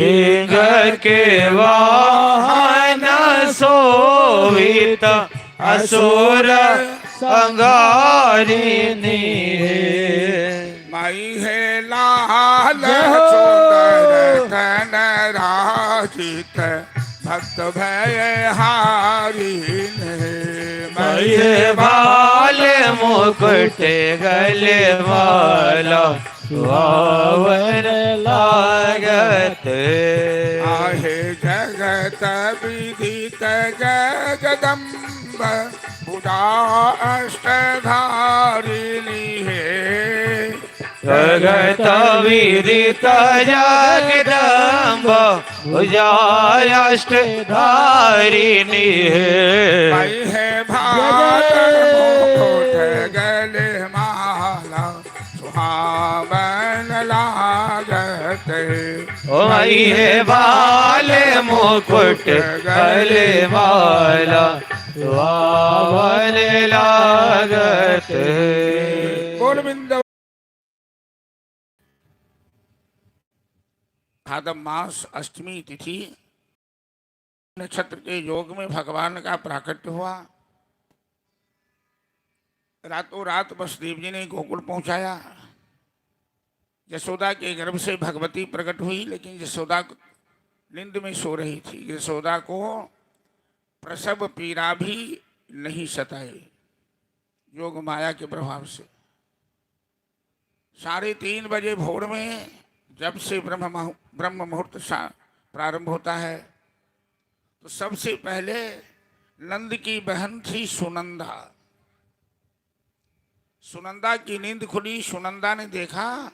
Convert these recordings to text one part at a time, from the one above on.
सिंह के वाहन सोवित असुर संगारिणी माई है लाल सुंदर धन राजित भक्त भय हारिणी मई भाल मुकुट गले माला सुहावन लागत आहे जगत विदित जगदम्ब पूजा अष्टधारिणी है जगत विदित जगदम्ब पूजा अष्टधारिणी है मई है भाल मुकुट गले माला सुहावन लागत मई है बाल मुकुट गले माला सुहावन लागत गोविंद। भाद्र मास अष्टमी तिथि नक्षत्र के योग में भगवान का प्राकट्य हुआ। रातों रात वसुदेव जी ने गोकुल पहुंचाया। यशोदा के गर्भ से भगवती प्रकट हुई, लेकिन यशोदा नींद में सो रही थी। यशोदा को प्रसव पीड़ा भी नहीं सताई योग माया के प्रभाव से। 3:30 बजे भोर में जब से ब्रह्म मुहूर्त प्रारंभ होता है, तो सबसे पहले नंद की बहन थी सुनंदा। सुनंदा की नींद खुली। सुनंदा ने देखा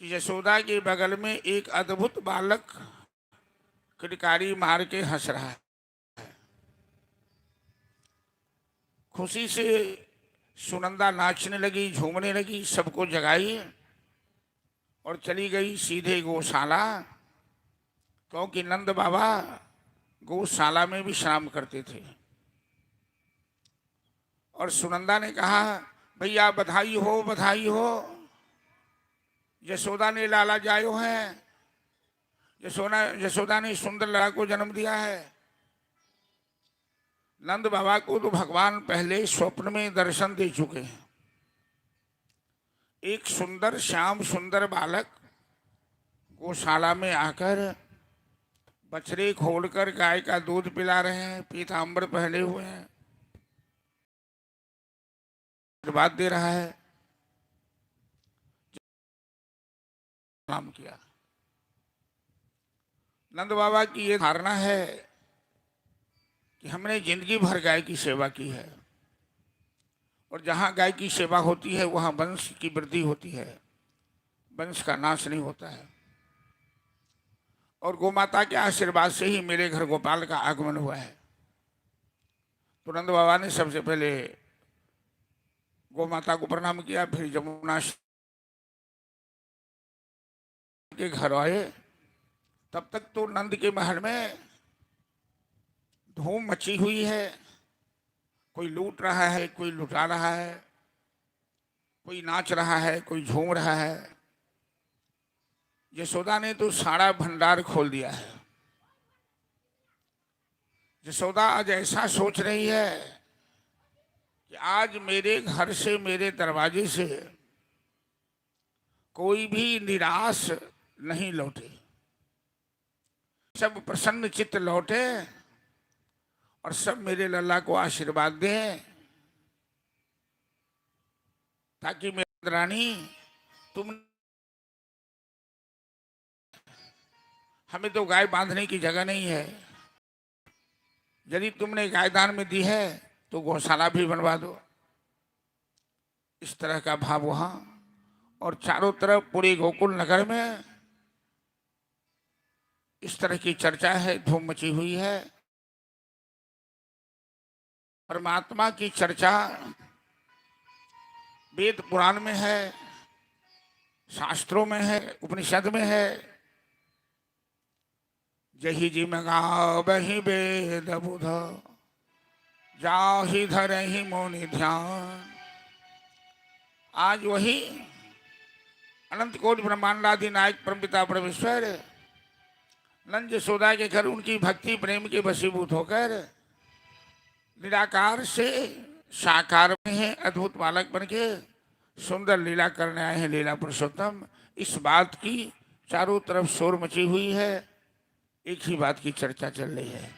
कि यशोदा के बगल में एक अद्भुत बालक किलकारी मार के हंस रहा है। खुशी से सुनंदा नाचने लगी, झूमने लगी, सबको जगाई और चली गई सीधे गौशाला, क्योंकि नंद बाबा गौशाला में भी विश्राम करते थे। और सुनंदा ने कहा, भैया बधाई हो, बधाई हो, यशोदा ने लाला जायो है, यशोदा ने सुंदर लड़ा को जन्म दिया है। नंद बाबा को तो भगवान पहले स्वप्न में दर्शन दे चुके हैं। एक सुंदर श्याम सुंदर बालक गौशाला में आकर बछड़े खोलकर गाय का दूध पिला रहे हैं, पीतांबर पहने हुए हैं, आशीर्वाद दे रहा है। नाम किया। नंद बाबा की ये धारणा है कि हमने जिंदगी भर गाय की सेवा की है, और जहाँ गाय की सेवा होती है वहाँ वंश की वृद्धि होती है, वंश का नाश नहीं होता है। और गोमाता के आशीर्वाद से ही मेरे घर गोपाल का आगमन हुआ है। तो नंद बाबा ने सबसे पहले गोमाता को प्रणाम किया, फिर जमुना के घर आए। तब तक तो नंद के महल में धूम मची हुई है। कोई लूट रहा है, कोई लुटा रहा है, कोई नाच रहा है, कोई झूम रहा है। यशोदा ने तो सारा भंडार खोल दिया है। यशोदा आज ऐसा सोच रही है कि आज मेरे घर से, मेरे दरवाजे से कोई भी निराश नहीं लौटे, सब प्रसन्न चित्त लौटे और सब मेरे लल्ला को आशीर्वाद दें, ताकि मेरी रानी तुम, हमें तो गाय बांधने की जगह नहीं है, यदि तुमने गाय दान में दी है तो गौशाला भी बनवा दो। इस तरह का भाव वहां, और चारों तरफ पूरे गोकुल नगर में इस तरह की चर्चा है, धूम मची हुई है। परमात्मा की चर्चा वेद पुराण में है, शास्त्रों में है, उपनिषद में है। जही जी मगा बही वेद बुध, जाहि धरहि मोनि ध्यान। आज वही अनंत कोटि ब्रह्मांडादि नायक परमपिता परमेश्वर नंद यशोदा के घर उनकी भक्ति प्रेम के वशीभूत होकर निराकार से साकार में है, अद्भुत बालक बन के सुंदर लीला करने आए हैं लीला पुरुषोत्तम। इस बात की चारों तरफ शोर मची हुई है, एक ही बात की चर्चा चल रही है।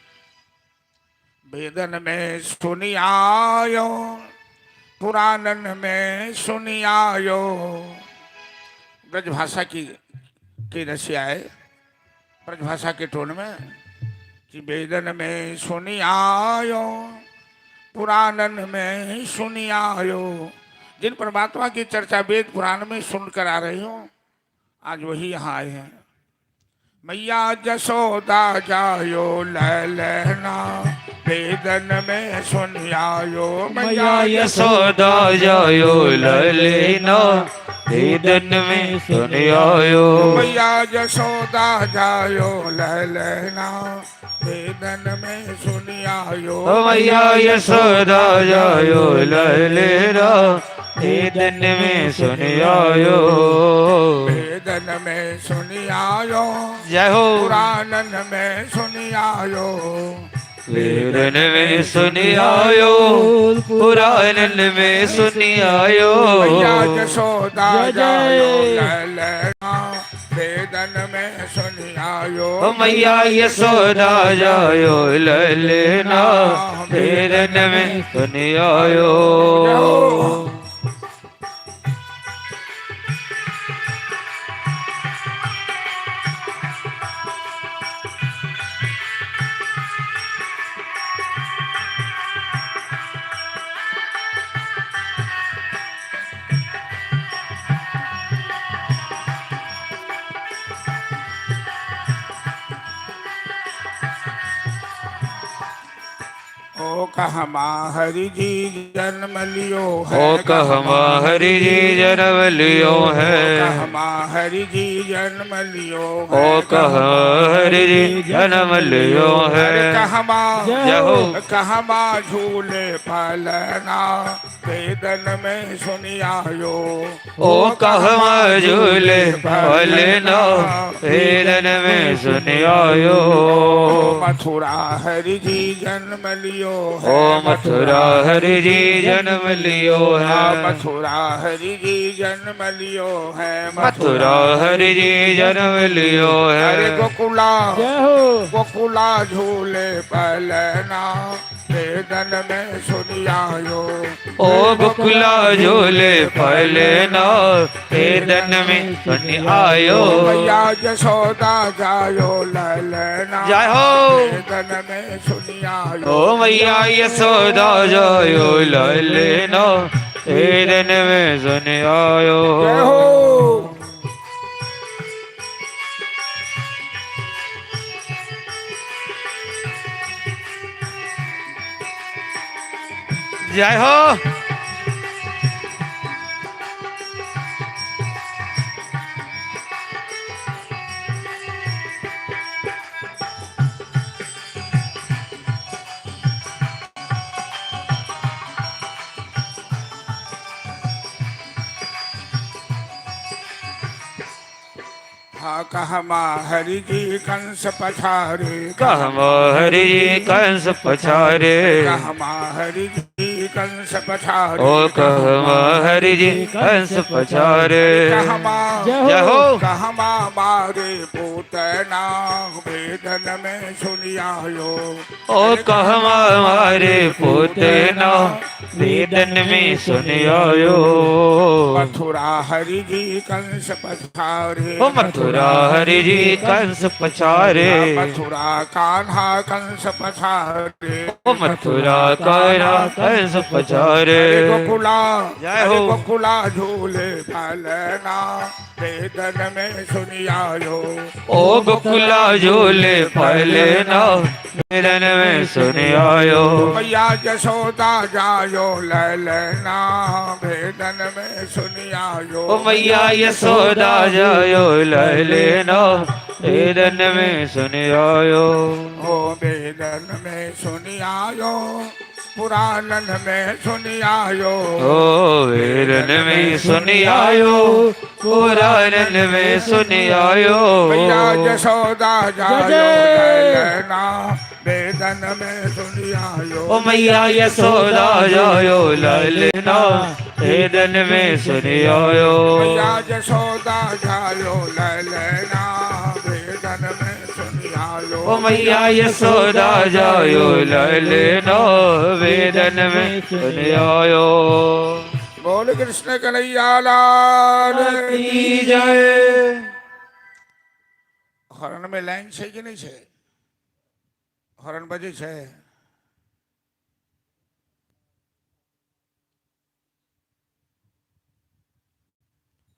वेदन में सुनी आयो, पुराणन में सुनी आयो। ब्रजभाषा की रसिया है, ब्रजभाषा के टोन में कि वेदन में सुनी आयो, पुराणन में सुनी आयो। जिन परमात्मा की चर्चा वेद पुराण में सुनकर आ रही हो, आज वही यहाँ आए हैं। मैया जसोदा जायो ललना, वेदन में सुनी आयो। मैया यशोदा जायो ललना, वेदन में सुनी आयो। मैया जसोदा जायो ललना, वेदन में सुनी आयो। मैया यशोदा जायो ललना, वेदन में सुनी आयो। वेदन में सुनी आयो, जय हो। पुराणन में सुनी आयो। वेदन में सुनी आयो, पुराणन में सुनी आयो। मैया जसोदा जायो ललना, वेदन में सुनी आयो। मैया यशोदा जायो ललना, वेदन में सुनी आयो। ओ कहमा हरि जी जन्म लियो है। ओ कहमा हरि जी जन्म लियो है। कहमा हरि जी जन्म लियो है। ओ कहमा हरि जी जन्म लियो है। कहमा जहो। कहमा झूले पलना, वेदन में सुनी आयो। ओ कहमा झूले पलना, वेदन में सुनी आयो। मथुरा हरि जी जन्म लियो है। ओ मथुरा हरि जी जन्म लियो है। मथुरा हरि जी जन्म लियो है। मथुरा हरि जी जन्म लियो है। अरे गोकुला गोकुला झूले पलना, वेदन में सुनी आयो। ओ गोकुला झूले पलना, वेदन में सुनी आयो। मैया जसोदा जायो ललना, जय हो। वेदन में सुनी आयो। ओ मैया यशोदा जायो ललना, वेदन में सुनी आयो। जय हो। जय हो। कहमा हरि जी कंस पछारे। कहमा हरि जी कंस पछारे। कहमा हरि जी कंस पछारे। ओ कहमा हरि जी कंस पछारे। कहमा जय हो। कहमा मारे पूतना, वेदन में सुनी आयो। ओ कहमा मारे पूतना, वेदन में सुनी आयो। मथुरा हरि जी कंस पछारे। ओ मथुरा हरि जी कंस पछारे। मथुरा कान्हा कंस पछारे। ओ मथुरा कान्हा कंस पछारे। गोकुला जय हो। गोकुला झूले पलना, वेदन में सुनी आयो। ओ गोकुला झूले पलना, वेदन में सुनी आयो। मैया जसोदा जायो ललना, वेदन में सुनी आयो। ओ मैया यशोदा जायो ललना, वेदन में सुनी आयो। ओ वेदन में सुनी आयो। पुराणन में सुनी आयो, ओ वेदन में सुनी आयो, पुराणन में सुनी आयो। मैया जसोदा जायो लैलना, वेदन में सुनी आयो। ओ मैया यशोदा जायो ललना, वेदन में सुनी आयो। मैया जसोदा जायो लैलना, वेदन में सुनी आयो। ओ मैया यशोदा जायो ललना, वेदन में सुनी आयो। बोल कृष्ण कन्हैया लाल की जय। हरण में लाइन છે કે નહીં છે? हरण बजे છે?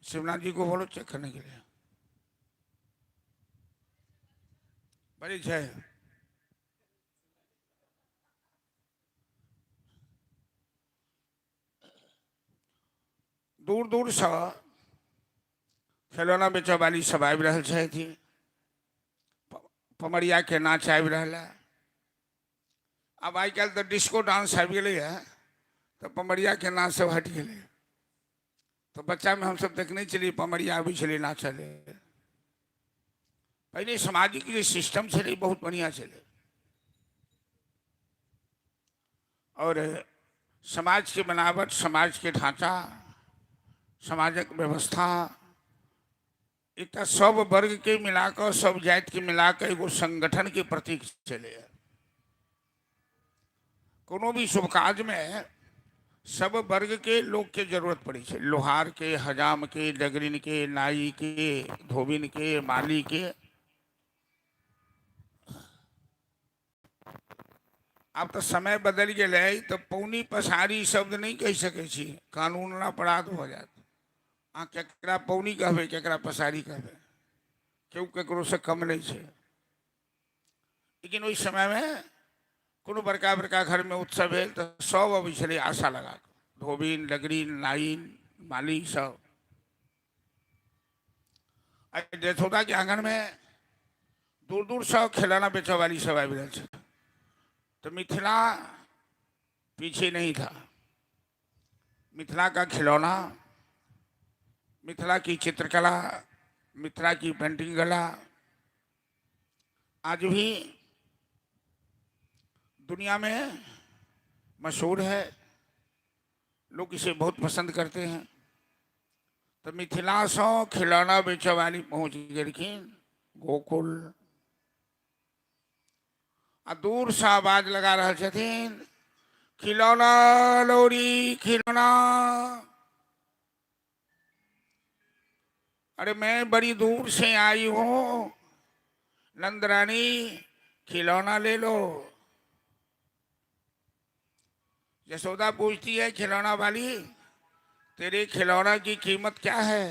शिवनाथ जी को बोलो चेक करने के लिए। बजे છે? दूर दूर से खिलौना बेचऽ वाली सब आबि रहल छथि, पमरिया के नाच आबि रहल है। अब आई काल्हि तो डिस्को डांस आबि गेलै है, तो पमरिया के नाच सब हटि गेलै। तो बच्चा में हम सब देखने चलिए पमरिया आबि छलै नाचले। पहले सामाजिक जो सिस्टम छलै बहुत बढ़िया छलै, और समाज के बनावट, समाज के ढांचा, समाजक व्यवस्था, एक सब वर्ग के मिलाकर, सब जाति के मिलाकर एगो संगठन के प्रतीक चले। कोनो भी शुभ काज में सब वर्ग के लोग के जरूरत पड़ी है, लोहार के, हजाम के, डगरिन के, नाई के, धोबिन के, माली के। अब तो समय बदल गए, तो पौनी पसारी शब्द नहीं कह सके छी, कानून अपराध हो जात। हाँ, केकरा पौनी कहबे, केकरा पसारी कहबे, केहू केकरो से कम नहीं है। लेकिन उस समय में कोनो बड़का बड़का घर में उत्सव है तो सब अबै छलै आशा लगा, धोबिन, डगरिन, नाइन, माली सब। जसोदा के आंगन में दूर दूर से खिलौना बेचऽ वाली सब आबि रहल छै। तो मिथिला पीछे नहीं था। मिथिला का खिलौना, मिथिला की चित्रकला, मिथिला की पेंटिंग कला आज भी दुनिया में मशहूर है, लोग इसे बहुत पसंद करते हैं। तो मिथिला से खिलौना बेचऽ वाली पहुंच गेलखिन गोकुल, आ दूर से आवाज लगा रहे छथिन, खिलौना लोरी खिलौना। अरे मैं बड़ी दूर से आई हूं, नंदरानी खिलौना ले लो। यशोदा पूछती है खिलौना वाली, तेरे खिलौना की कीमत क्या है?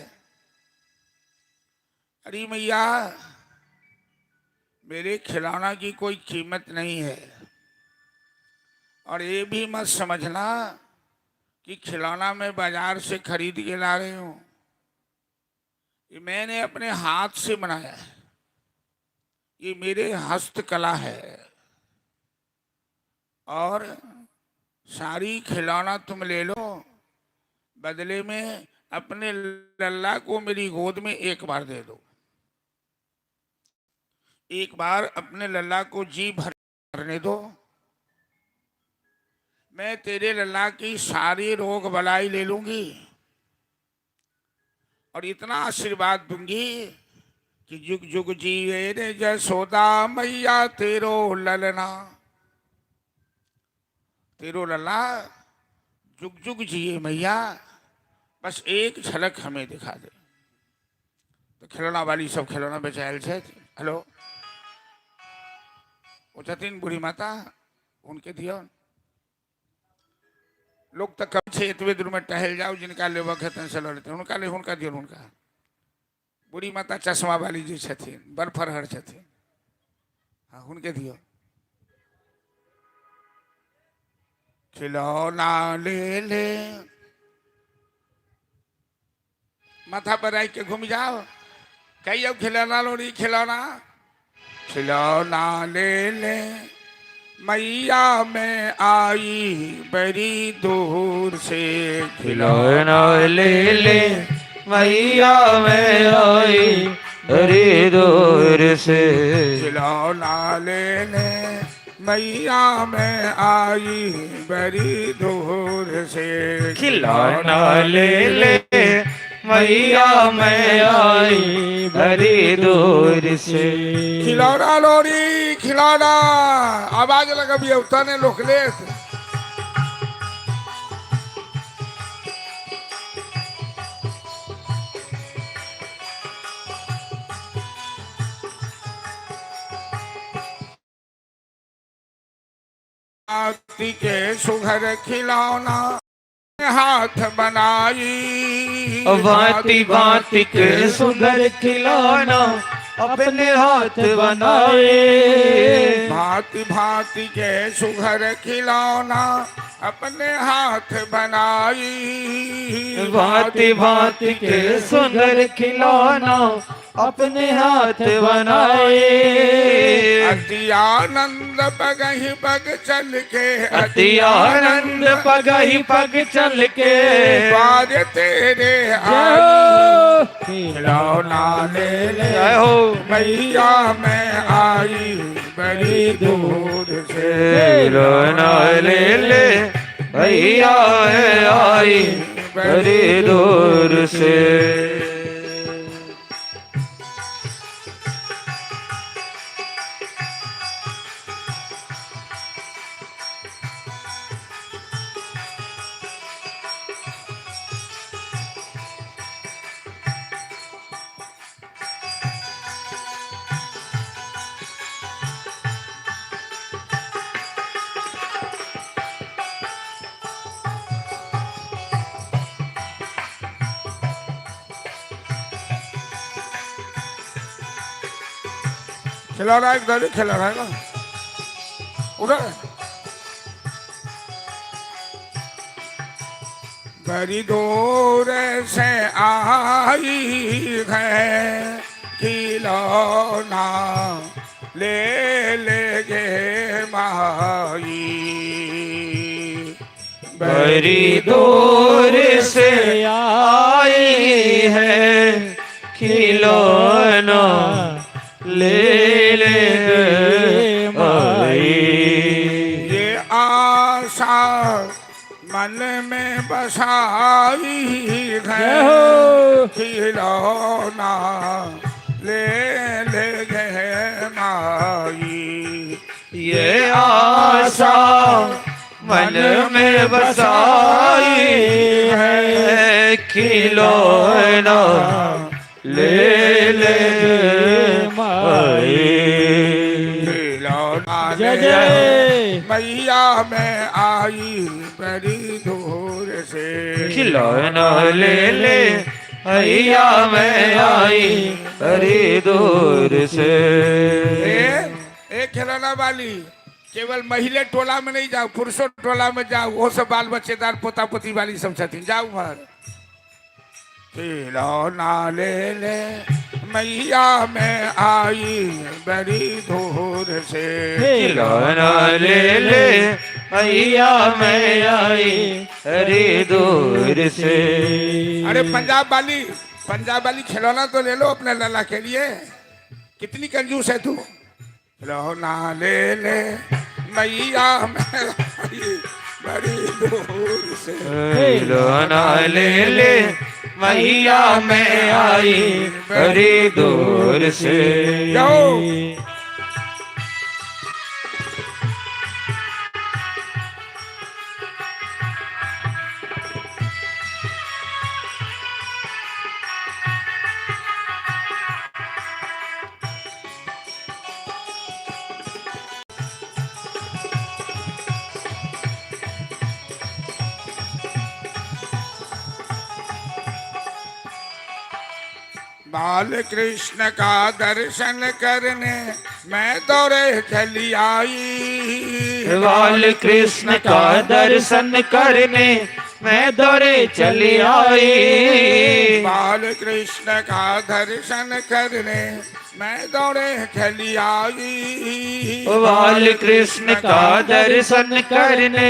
अरे मैया, मेरे खिलौना की कोई कीमत नहीं है, और ये भी मत समझना कि खिलौना मैं बाजार से खरीद के ला रही हूं। ये मैंने अपने हाथ से बनाया है, ये मेरे हस्तकला है, और सारी खिलौना तुम ले लो, बदले में अपने लल्ला को मेरी गोद में एक बार दे दो। एक बार अपने लल्ला को जी भरने दो, मैं तेरे लल्ला की सारी रोग बलाई ले लूंगी, और इतना आशीर्वाद दूंगी कि जुग जुग जीवे रे जसोदा मैया तेरो ललना। तेरो लल्ला जुग जुग जिए मैया, बस एक झलक हमें दिखा दे। तो खिलौना वाली सब खिलौना बेचायल छे। हेलो, वो छथिन बूढ़ी माता, उनके दियो। लोग तो कम से इतने दूर में टहल जाओ, जिनका लेवक है तन से लड़ते उनका ले, उनका दियो उनका। बूढ़ी माता चश्मा वाली जी छथिन, बड़ फरहर छथिन, हाँ उनके दियो। खिलौना ले ले, माथा पर रख के घूम जाओ, कहियो खिलौना लोरी खिलौना। खिलौना ले ले, मैया मैं आई बड़ी दूर से, खिलौना ले ले मैया मैं आई बड़ी दूर से। खिलौना लेने मैया मैं आई बड़ी दूर से, खिलौना ले ले मैया मैं आई बड़ी दूर से। खिलौना लोरी खिलौना आवाज लगा भी उतने लोकले हाथी के सुघर खिलौना हाथ बनाई, भांति भांति के सुंदर खिलौना अपने हाथ बनाए। भांति भांति के सुघर खिलौना अपने हाथ बनाई, भांति भांति के सुंदर खिलौना अपने हाथ बनाए। अति आनंद पगहि पग चल के, अति आनंद पगहि पग चल के, बार तेरे आई खिलौना ले ले जय हो मैया मैं आई बड़ी दूर से, खिलौना ले ले भैया है आई बड़ी दूर से। खिला रहा है एक खिला रहा है ना उधर बड़ी दूर से आई है खिलौना ले लेगे माई, बड़ी दूर से आई है खिलौना ले ले आई। ये आशा मन में बसाई है खिलौना ले लेगे माई, ये आशा मन में बसाई है खिलौना ले ले माई। खिलौना जय जय मैया मैं आई बड़ी दूर से, खिलौना ले ले भैया मैं आई बड़ी दूर से। एक खिलौना वाली केवल महिला टोला में नहीं जाओ, पुरुषों टोला में जाओ, वो सब बाल बच्चेदार पोता पोती वाली सब छथिन, जाओ भर खिलौना ले ले मैया मैं आई बड़ी दूर से, खिलौना ले ले भैया मैं आई बड़ी दूर से। अरे पंजाब वाली खिलौना तो ले लो अपने लला के लिए, कितनी कंजूस है तू। खिलौना ले ले मैया मैं आई बड़ी दूर से, खिलौना ले ले मैया मैं आई बड़ी दूर से। जाओ बाल कृष्ण का दर्शन करने मैं दौड़े चली आई, बाल कृष्ण का दर्शन करने मैं दौड़े चली आई। बाल कृष्ण का दर्शन करने मैं दौड़े चली आई। बाल कृष्ण का दर्शन करने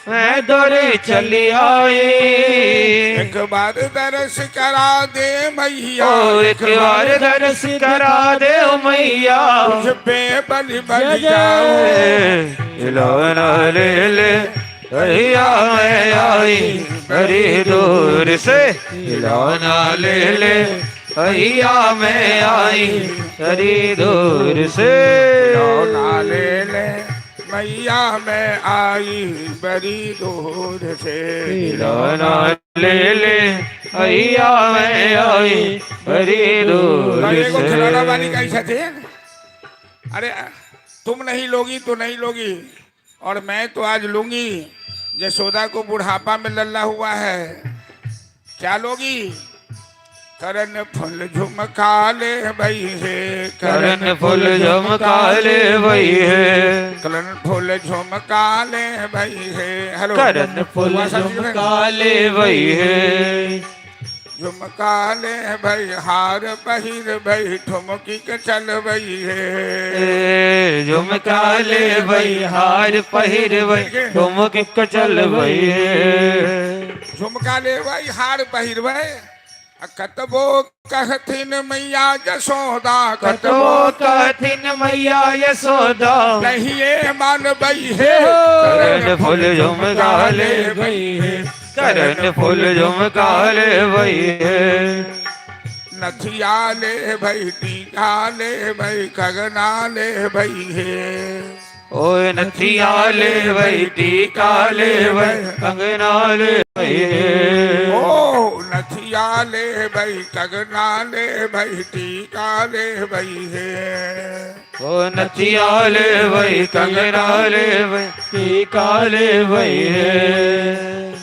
मैं दौड़े चली आई। एक बार दर्श करा दे मैया, ओ एक बार दर्श करा दे ओ मैया, तुझ पे बलि बलि जाऊं। खिलौना ले ले भैया मैं आई बड़ी दूर से। खिलौना ले ले भैया मैं आई बड़ी दूर से। खिलौना ले ले मैया मैं आई बड़ी दूर से। खिलौना ले ले भैया मैं आई बड़ी दूर तो खिलौना वाली से। कैसा थे? अरे तुम नहीं लोगी तो नहीं लोगी, और मैं तो आज लूंगी। यशोदा को बुढ़ापा में लल्ला हुआ है, क्या लोगी? करण फूल झुमका ले भई है, करण फूल झुमका ले भई है। करण फूल झुमका ले भई है। हेलो, करण फूल झुमका ले भई है। झुमका ले भई हार पहिर भई ठुमकी के चल भई है। झुमका ले भई हार पहिर भई ठुमकी के चल भई है। झुमका ले भई हार पहिर भई कतबो कहथिन मैया यशोदा, कतबो कहथिन मैया यशोदा, नहीं मान भई है। करण फूल झुमका ले भई है। करण फूल झुमका ले भई है। नथिया ले भई टीका ले भई खगना ले भई है। ओए नथिया ले भई टीका ले भई कंगना ले भई है। ओ नथिया ले भई कंगना ले भई टीका ले भई है। ओ नथिया ले भई कंगना ले भई टीका ले भई है।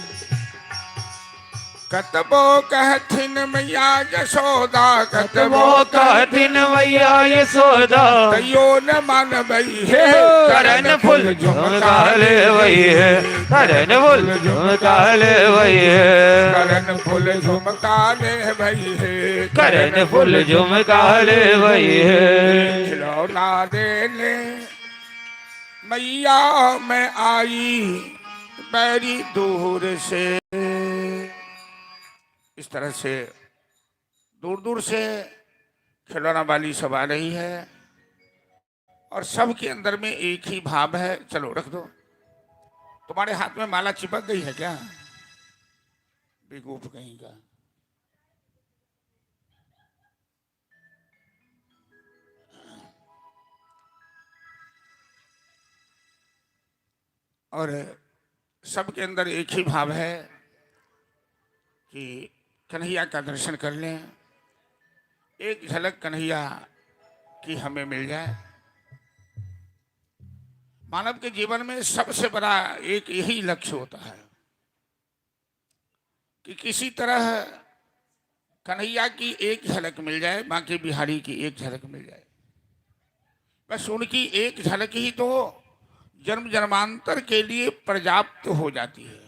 कतबो कहथिन मैया यशोदा, कतबो कहथिन मैया यशोदा, तैयो न मान भई है। करण फूल झुमका ले भई है। करण फूल झुमका ले भई है। करण फूल झुमका ले भई है। करण फूल झुमका ले भई है। खिलौना दे ले मैया मैं आई बड़ी दूर से। इस तरह से दूर दूर से खिलौना वाली सब आ रही है, और सबके अंदर में एक ही भाव है। चलो रख दो। तुम्हारे हाथ में माला चिपक गई है क्या? बेवकूफ कहीं का। और सबके अंदर एक ही भाव है कि कन्हैया का दर्शन कर लें, एक झलक कन्हैया की हमें मिल जाए। मानव के जीवन में सबसे बड़ा एक यही लक्ष्य होता है कि किसी तरह कन्हैया की एक झलक मिल जाए, बांके बिहारी की एक झलक मिल जाए। बस उनकी एक झलक ही तो जन्म जन्मांतर के लिए पर्याप्त हो जाती है।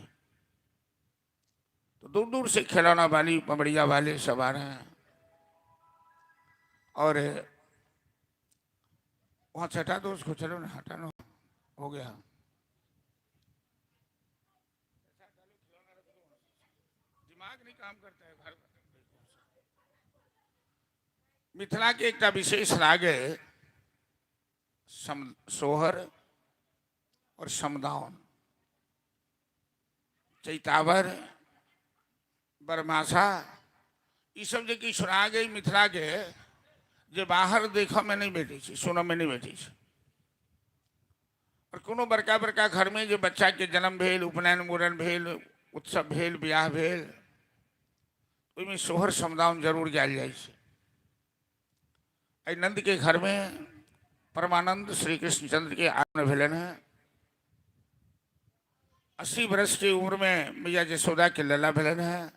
तो दूर दूर से खिलौना वाली बमड़िया वाले सब आ रहे हैं, और वहां से हटा दो उसको। चलो ना, हटाना हो गया। दिमाग नहीं काम करता है घर। मिथिला के एक विशेष राग है सोहर और समदाउन, चैतावर, बरमासा, ये सब जगह सुना गई मिथिला के। जो बाहर देखा में नहीं बैठी थी, सुनो में नहीं बैठी थी। और कोनो बड़का बड़का घर में जो बच्चा के जन्म भेल, उपनयन मूड़न भेल, उत्सव भेल, ब्याह भेल, उसमें सोहर समदाउन जरूर गायल जाए। नंद के घर में परमानंद श्री कृष्णचंद्र के आगमन भेलन है। 80 वर्ष की उम्र में मैया यशोदा के लला भेलन है,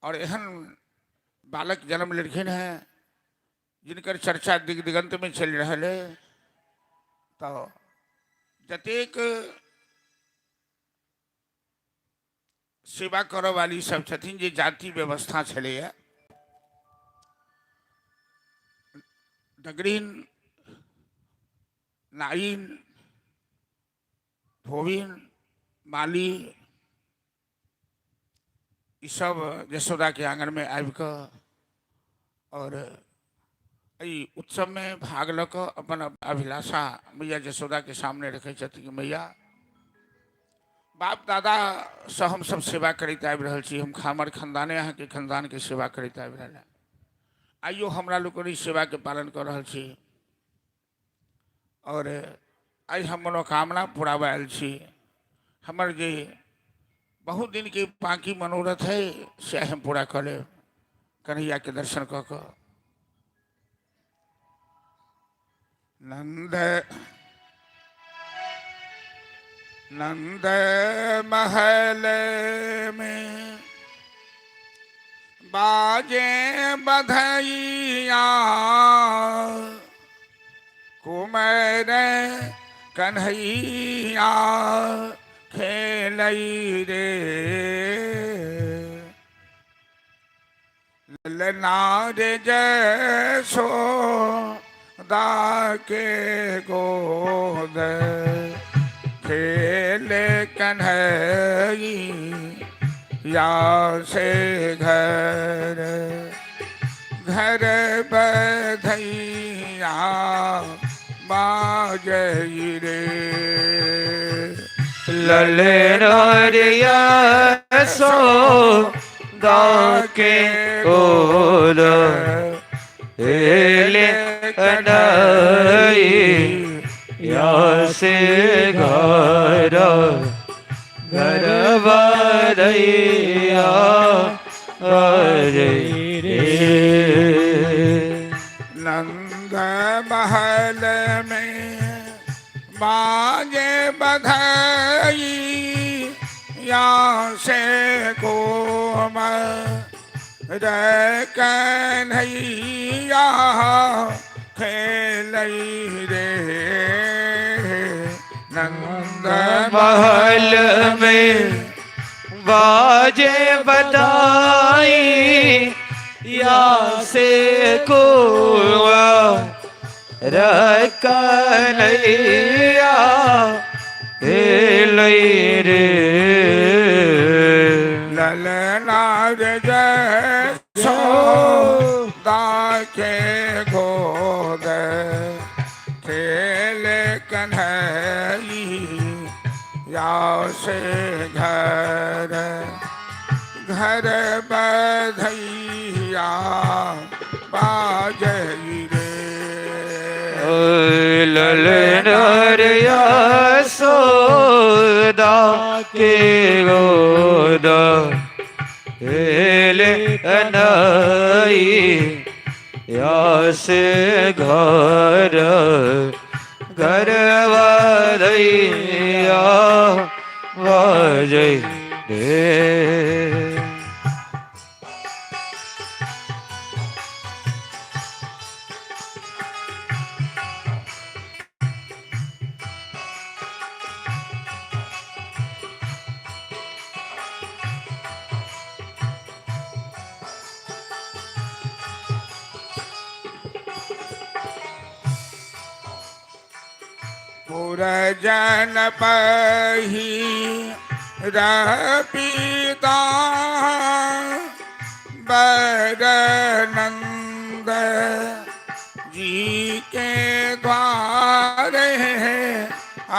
और एहन बालक जन्म लेखिन है जिनकर चर्चा दिग दिगंत में चल रहा है। तो जतेक सेवा करे वाली सब छथिन जे जाति व्यवस्था छलैया डगरीन नाइन धोबिन माली ई सब यशोदा के आंगन में आबि कऽ और एहि उत्सव में भाग लऽ कऽ अपन अभिलाषा मैया यशोदा के सामने रखे छथिन कि मैया बाप दादा से हम सब सेवा करते आबि रहल छी, हम खामर खानदाने अहाँ के खानदान के सेवा करते आबि रहल आइयो हमरा लोकनि सेवा के पालन कर रहल छी और आई हम मनोकामना पुराब आयल छी। हमर जे बहुत दिन के बाकी मनोरथ है से हम पूरा कर ले कन्हैया के दर्शन क के। नंद नंद महल में बाजे बधैया कुमार कन्हैया खेलई रे ललना रे जसोदा के गोद खेल कन्हैया से घर घर बधैया बाजई रे ललना रे यशोदा के गोद खेल कन्हैया से घर घर बधैया बाजई रे। नंद महल में बाजे बधाई या से कोमल कन्हैया खेलई रे नंद महल में बाजे बधाई या से को कन्हैया खेलई रे ललना रे जसोदा के गोद खेल कन्हैया से घर घर बधैया बाजई रे ललना रे यशोदा के गोद खेल कन्हैया से घर घर बधैया बाजई रे। पुरजन पही रपिता बरनंद जी के द्वारे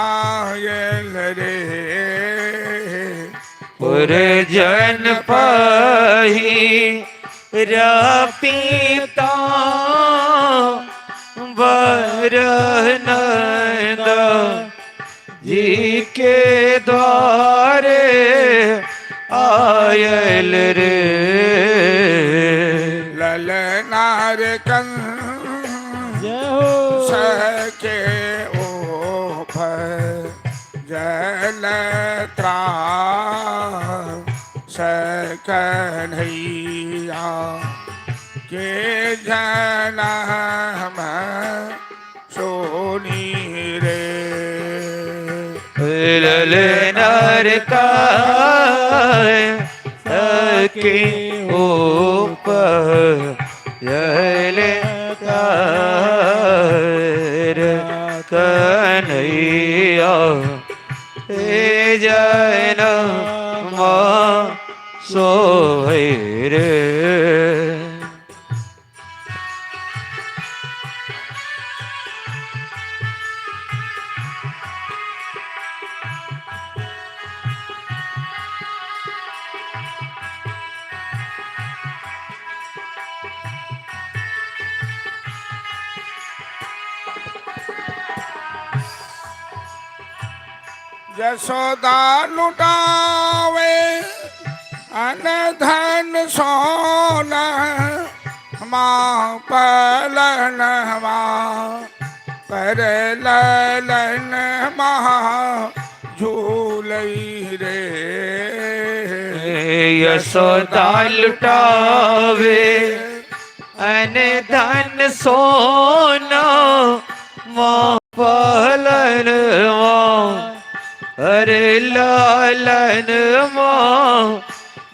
आयल रे पुरजन पही रपिता बरनंद जी के द्वारे आयल रे ललनार कंस सके ओफर जलत्रा सकन्हैया के जनम सोनी रे ललना के ऊपर जलकार कन्हैया जन सोहरे। यशोदा लुटावे अन धन सोना माँ पलन माँ पर ललन माँ झूलई रे। यशोदा लुटावे अन धन सोना माँ पलन माँ अरे लालन माँ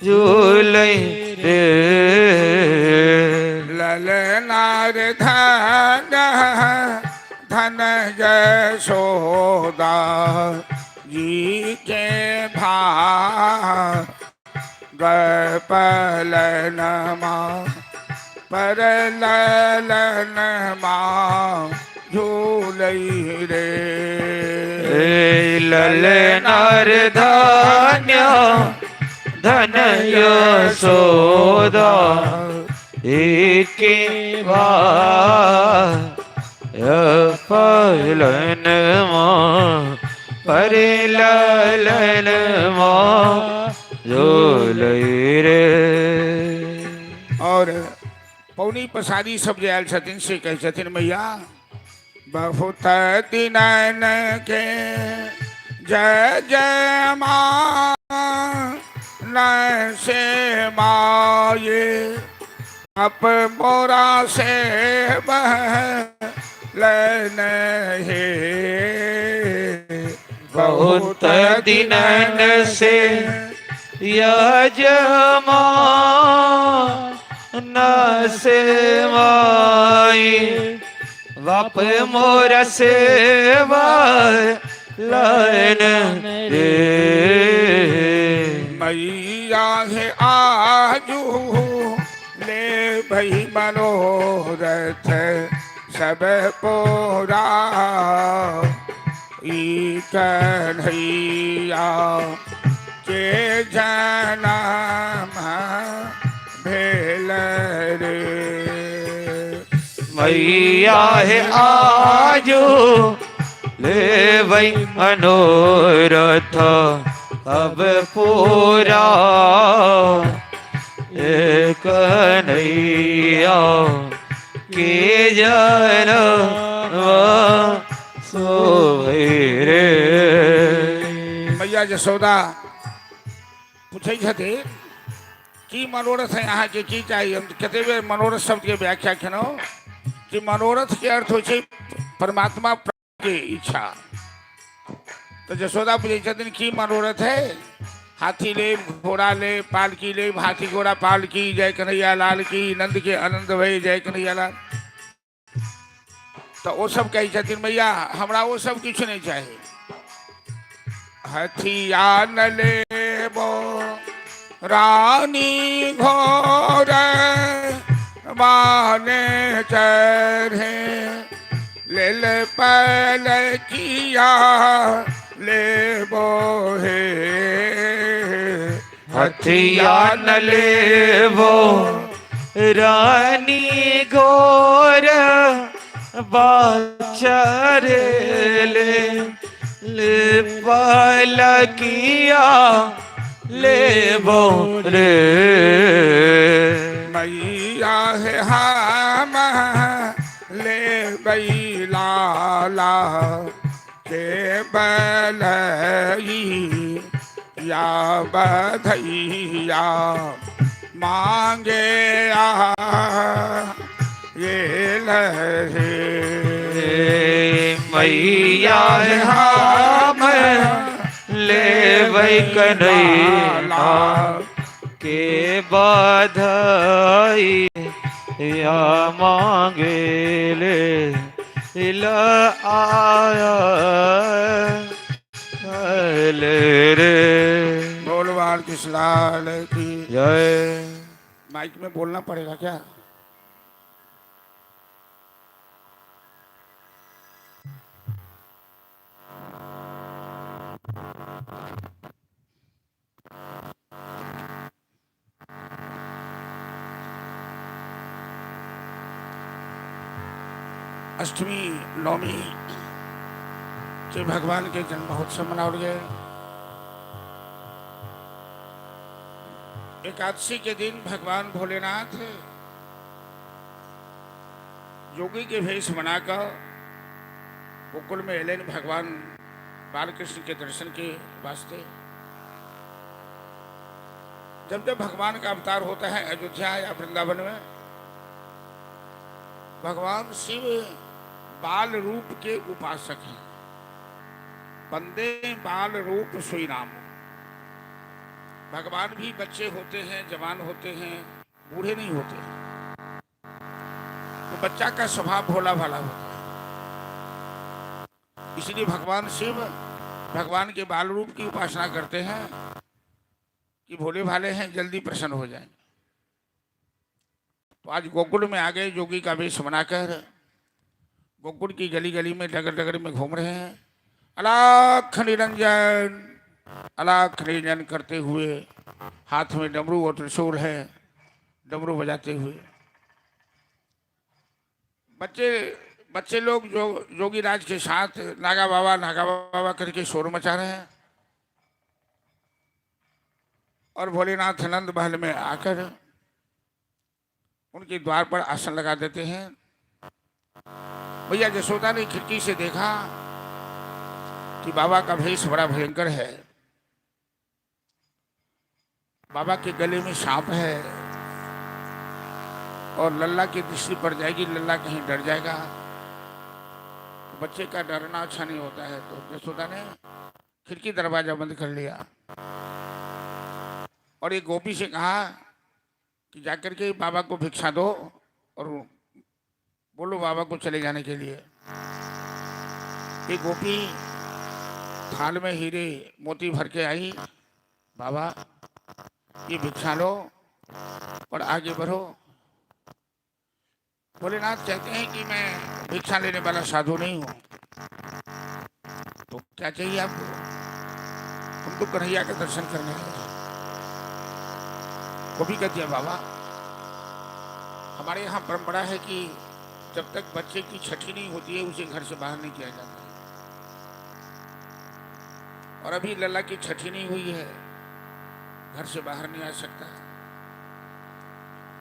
झूलई रे। ललनार धन धन यशोदा जी के पलन माँ पर ललन माँ झूलई रे। ललनार धान्य धन यशोदा एके पलन माँ पर ललन माँ झूलई रे। और पौनी पसारी सब जयल छथिन से कह छथिन मैया बहुत दिनन के जय जय माँ न से माये अप मोरा से बह लन हे। बहुत दिनन से यजमा न से माई बाप मोर सेवा लन रे। मैया है आजू ले भई मनोरथ सब पोरा ई कन्हैया के जनम भेल रे। मैया है आजो ले वही मनोरथ अब पूरा एक कन्हैया के जनम सोहरे। मैया यशोदा पूछे छथे की मनोरथ है यहाँ के की चाहिए। हम कहते हुए मनोरथ शब्द के व्याख्या केनो कि मनोरथ के अर्थ हो परमात्मा प्राप्ति के इच्छा। तो यशोदा पूछे छथिन की मनोरथ है। हाथी ले घोड़ा ले पालकी ले हाथी घोड़ा पालकी जय कन्हैया लाल की नंद के आनंद भई जय कन्हैया लाल। तो वो सब कही छथिन मैया हमरा वो सब कुछ नहीं चाहिए। हथिया न लेबो रानी घोर माने चढ़े लेल पल किया लेबो हे। हथिया न लेबो रानी घोर बाचरे ले पालकिया लेबो रे। मैया है हम ले लाला के बलई या बधैया मांगे ये लहे। मैया हम ले वही कन्हैया के बधाई या मांगे ले आया रे। बोल बाल कृष्णाल की जय। माइक में बोलना पड़ेगा क्या? अष्टमी नवमी के भगवान के जन्म महोत्सव मनाओ गए। एकादशी के दिन भगवान भोलेनाथ योगी के भेष बनाकर गोकुल में एलेन भगवान बालकृष्ण के दर्शन के वास्ते। जब जब भगवान का अवतार होता है अयोध्या या वृंदावन में, भगवान शिव बाल रूप के उपासक हैं। बंदे बाल रूप सोई राम। भगवान भी बच्चे होते हैं, जवान होते हैं, बूढ़े नहीं होते। तो बच्चा का स्वभाव भोला भाला होता है, इसलिए भगवान शिव भगवान के बाल रूप की उपासना करते हैं कि भोले भाले हैं, जल्दी प्रसन्न हो जाएंगे। तो आज गोकुल में आ गए, जोगी का वेश बनाकर गोकुल की गली गली में डगर डगर में घूम रहे हैं। अलाख निरंजन अलाख निरंजन करते हुए, हाथ में डमरू और त्रिशूल है, डमरू बजाते हुए बच्चे लोग जो जोगी राज के साथ नागा बाबा करके शोर मचा रहे हैं। और भोलेनाथ नंद महल में आकर उनके द्वार पर आसन लगा देते हैं। भैया यशोदा ने खिड़की से देखा कि बाबा का भेष बड़ा भयंकर है। बाबा के गले में सांप है और लल्ला की दृष्टि पड़ जाएगी, लल्ला कहीं डर जाएगा। तो बच्चे का डरना अच्छा नहीं होता है। तो यशोदा ने खिड़की दरवाजा बंद कर लिया और एक गोपी से कहा कि जाकर के बाबा को भिक्षा दो और बोलो बाबा को चले जाने के लिए। एक गोपी थाल में हीरे मोती भर के आई, बाबा ये भिक्षा लो और आगे बढ़ो। भोलेनाथ कहते हैं कि मैं भिक्षा लेने वाला साधु नहीं हूं, तो क्या चाहिए आपको? हम तो कन्हैया के दर्शन करने आए। गोपी कहती है बाबा हमारे यहाँ परंपरा है कि जब तक बच्चे की छठी नहीं होती है उसे घर से बाहर नहीं किया जाता। और अभी लल्ला की छठी नहीं हुई है, घर से बाहर नहीं आ सकता।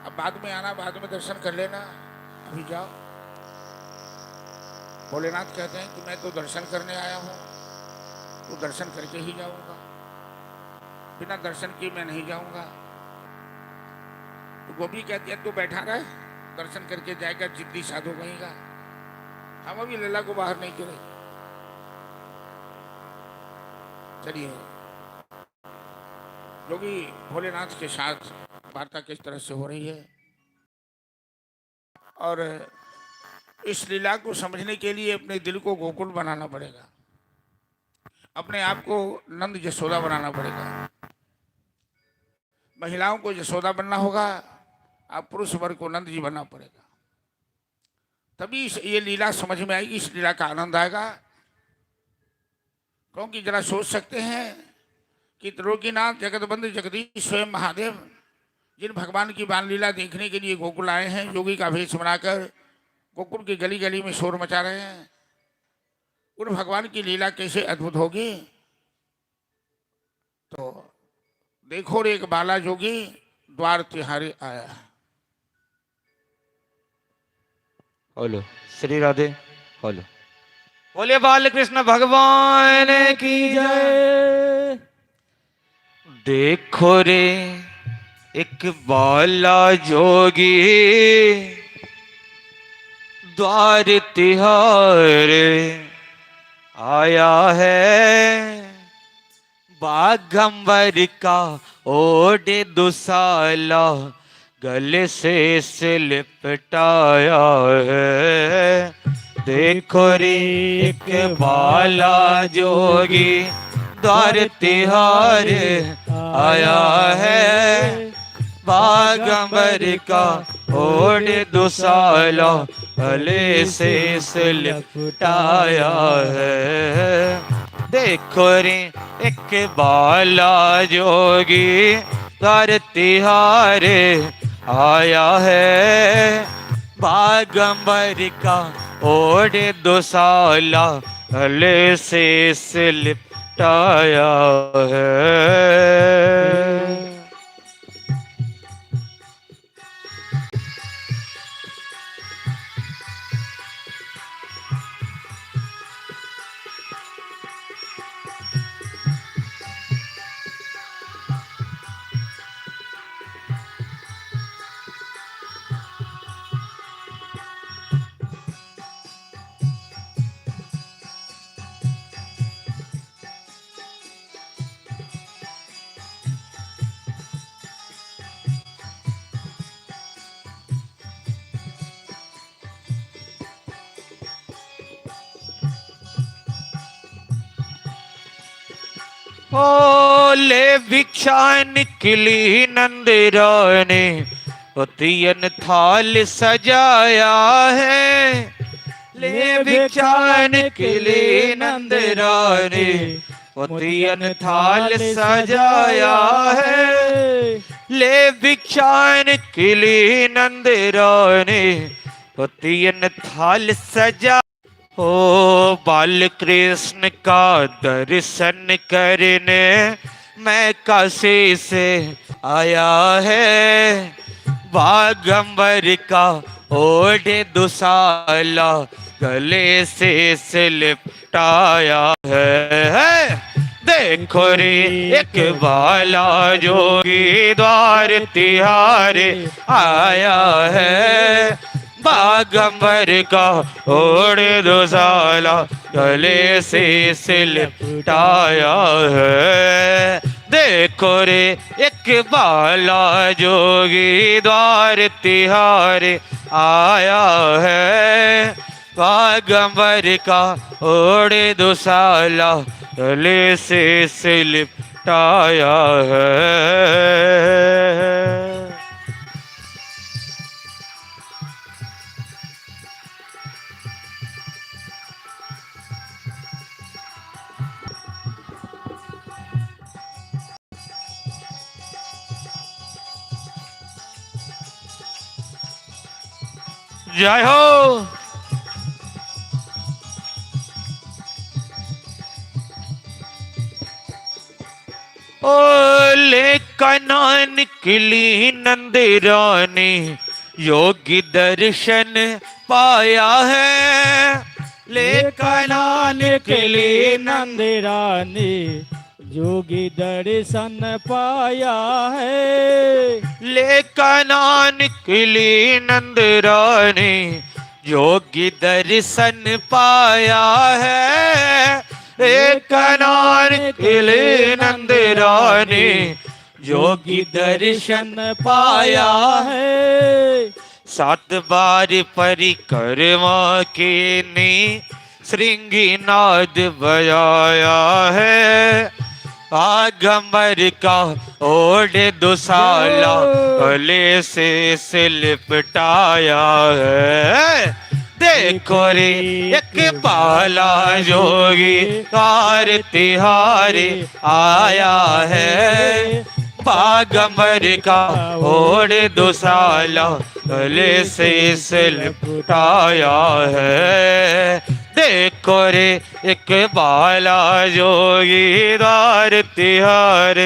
अब बाद में आना, बाद में दर्शन कर लेना, अभी जाओ। भोलेनाथ कहते हैं कि मैं तो दर्शन करने आया हूं, तो दर्शन करके ही जाऊंगा, बिना दर्शन किए मैं नहीं जाऊंगा। तो गोपी कहती है तू बैठा रहे, दर्शन करके जाएगा, जिद्दी साधु कहेगा। हम अभी लल्ला को बाहर नहीं करेंगे। चलिए, योगी भोलेनाथ के साथ वार्ता किस तरह से हो रही है और इस लीला को समझने के लिए अपने दिल को गोकुल बनाना पड़ेगा, अपने आप को नंद यशोदा बनाना पड़ेगा। महिलाओं को यशोदा बनना होगा, आप पुरुष वर्ग को नंद जी बनना पड़ेगा। तभी ये लीला समझ में आएगी, इस लीला का आनंद आएगा। क्योंकि जरा सोच सकते हैं कि त्रिलोकीनाथ जगतबंधु जगदीश स्वयं महादेव जिन भगवान की बाल लीला देखने के लिए गोकुल आए हैं, योगी का भेष बनाकर गोकुल की गली गली में शोर मचा रहे हैं, उन भगवान की लीला कैसे अद्भुत होगी। तो देखो रे एक बाला जोगी द्वार तिहारे आया। बोलो श्री राधे। बोलो बोले बाल कृष्ण भगवान की जय। देखो रे एक बाला जोगी द्वार तिहारे आया है, बागंबर का ओढ़े दुसाला गले से इसे लिपटाया है। देखो रे एक बाला जोगी द्वार तिहार आया है। बागंबर का ओढ़े दुसाला गले से इसे लिपटाया है। देखो रे एक बाला जोगी द्वार तिहार आया है। बागंबर का ओढ़े दुसाला गले से इसे लिपटाया है। ले भिक्षा निकली नंद रानी पतियन थाल सजाया है। ले भिक्षा निकली नंद रानी पतियन थाल सजाया है। ले भिक्षा निकली नंद रानी पतियन थाल सजा। ओ बाल कृष्ण का दर्शन करने मैं काशी से आया है। बागंबर का ओढ़े दुसाला गले से लिपटाया है। देखो रे एक बाला जोगी द्वार तिहार आया है। बागंबर का ओढ़े दुसाला गले से लिपटाया है। देखो रे एक बाला जोगी द्वार तिहार आया है। बागंबर का ओढ़े दुसाला गले से लिपटाया है। जय हो। ओ ले कना निकली नंद रानी योगी दर्शन पाया है। ले कना निकली नंद रानी योगी दर्शन पाया है। ले कना निकली नंद रानी योगी दर्शन पाया है। एक निकले नंद रानी योगी दर्शन पाया है। 7 बार परिक्रमा के ने श्रृंगी नाद बजाया है। बागंबर का ओढ़े दुसाला गले से लिपटाया है। देखो रे एक बाला जोगी द्वार तिहार आया है। बागंबर का ओढ़े दुसाला गले से लिपटाया है। देखो रे एक बाला जोगी द्वार तिहार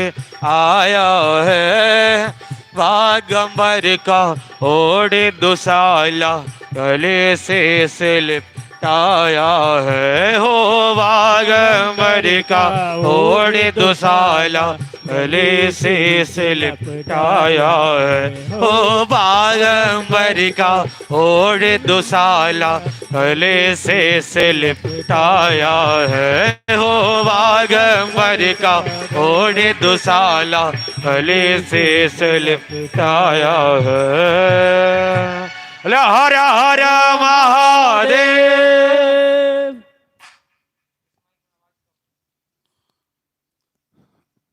आया है। बागंबर का ओढ़े दुसाला गले से लिपटाया है। हो बागंबर का ओढ़े दुसाला गले से लिपटाया है। ओ बागंबर का ओढ़ दुसाला गले से लिपटाया है। हो बागंबर का ओढ़ दुसाला गले से लिपटाया है। हर हर महादेव।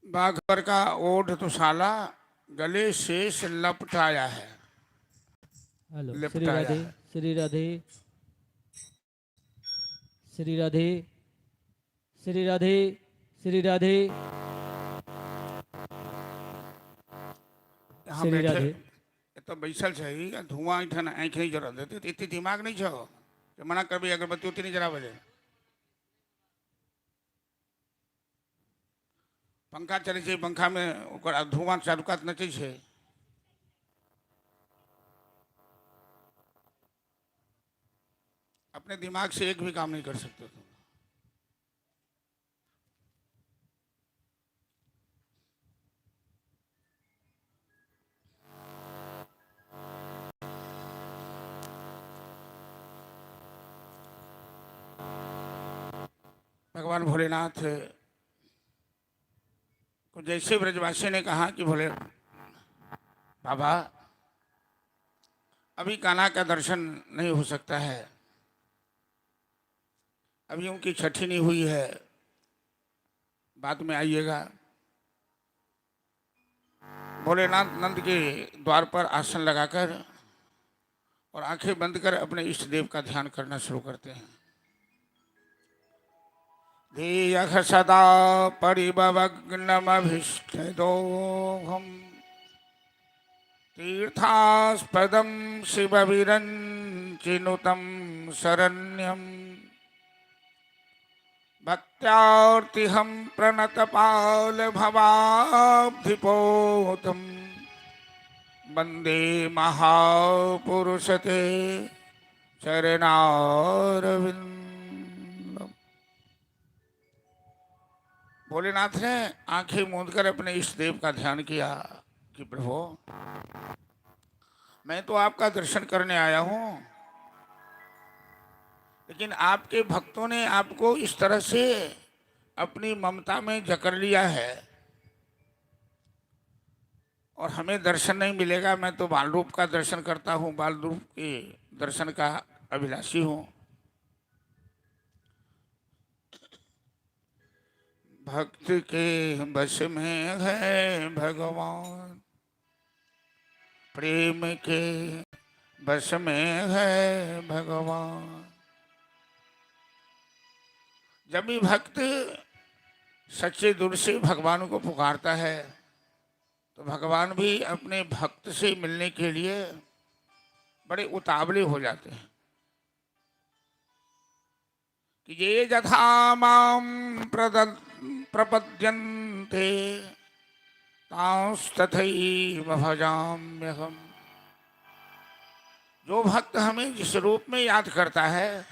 बाघर का ओढ़ दुसाला गले शेष लपटाया है। हेलो श्री लिपटाया राधे है। श्री राधे श्री राधे श्री राधे श्री राधे यहाँ श्री बैठे राधे। ये तो बैसल छही धुआं ऐठन आँख नहीं जरा देती तो इतनी दिमाग नहीं छो कि मना करबी अगरबत्ती उतनी जरा बजे। पंखा चले छे पंखा में ओकर धुआं चारू कात नचे छे। अपने दिमाग से एक भी काम नहीं कर सकते तुम। भगवान भोलेनाथ को जैसे ब्रजवासी ने कहा कि भोले बाबा अभी कान्हा का दर्शन नहीं हो सकता है, अभी उनकी छठी नहीं हुई है, बाद में आइएगा। भोलेनाथ नंद के द्वार पर आसन लगाकर और आंखें बंद कर अपने इष्ट देव का ध्यान करना शुरू करते हैं। ध्येयः सदा परिभवग्नमभीष्टदोहम् तीर्थास्पदं शिवविरञ्चिनुतं शरण्यम् भक्त्यार्तिहं प्रणतपालभवाब्धिपोतं वन्दे महापुरुषते चरणारविन्दम्। भोलेनाथ ने आंखें मूंदकर अपने इष्ट देव का ध्यान किया कि प्रभु मैं तो आपका दर्शन करने आया हूं, लेकिन आपके भक्तों ने आपको इस तरह से अपनी ममता में जकड़ लिया है और हमें दर्शन नहीं मिलेगा। मैं तो बाल रूप का दर्शन करता हूं, बाल रूप के दर्शन का अभिलाषी हूं। भक्त के बस में है भगवान, प्रेम के बस में है भगवान। जब भी भक्त सच्चे दिल से भगवान को पुकारता है तो भगवान भी अपने भक्त से मिलने के लिए बड़े उतावले हो जाते हैं कि ये यथा माम प्रपद्यन्ते तांस्तथैव भजाम्यहम्। जो भक्त हमें जिस रूप में याद करता है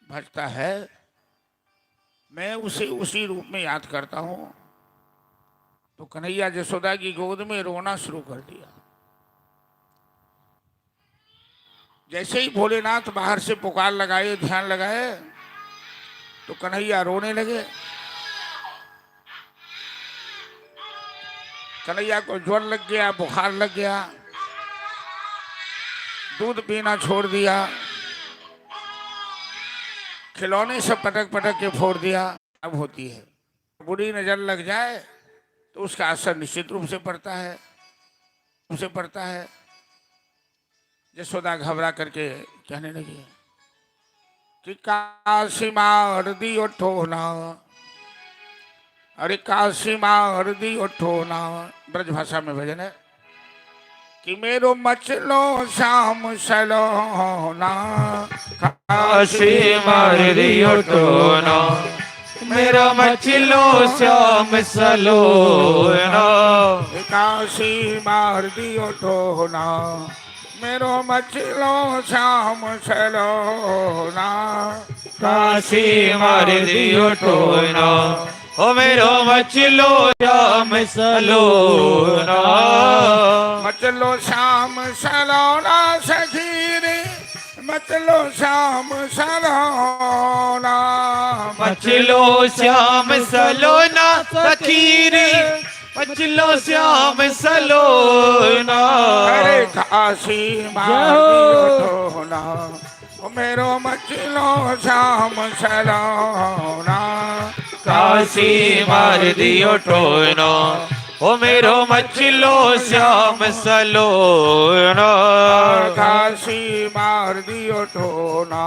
भजता है, मैं उसे उसी रूप में याद करता हूं। तो कन्हैया यशोदा की गोद में रोना शुरू कर दिया। जैसे ही भोलेनाथ बाहर से पुकार लगाए, ध्यान लगाए, तो कन्हैया रोने लगे। कन्हैया को ज्वर लग गया, बुखार लग गया, दूध पीना छोड़ दिया, खिलौने सब पटक पटक के फोड़ दिया। अब होती है बुरी नजर लग जाए तो उसका असर निश्चित रूप से पड़ता है, उसे पड़ता है। यशोदा घबरा करके कहने लगी कि काशी मार दियो ठोना, अरे काशी मार दियो ठोना। ब्रज भाषा में भजन है कि मेरो मचलो श्याम सलोना, काशी मार दियो ठोना, मेरा मचलो श्याम सलोना। काशी मार दियो ठोना, मेरो मचलो श्याम सलोना। काशी मार दियो ठोना, ओ मेरो मचलो श्याम सलोना मचलो श्याम सलोना सखी रे मचलो श्याम सलोना मचलो श्याम सलोना सखीरी मचलो श्याम सलोना अरे काशी मारोना मेरो मचलो श्याम सलोना काशी मार दियो टोना ओ मेरो मचलो श्याम सलोना काशी मार दियो टोना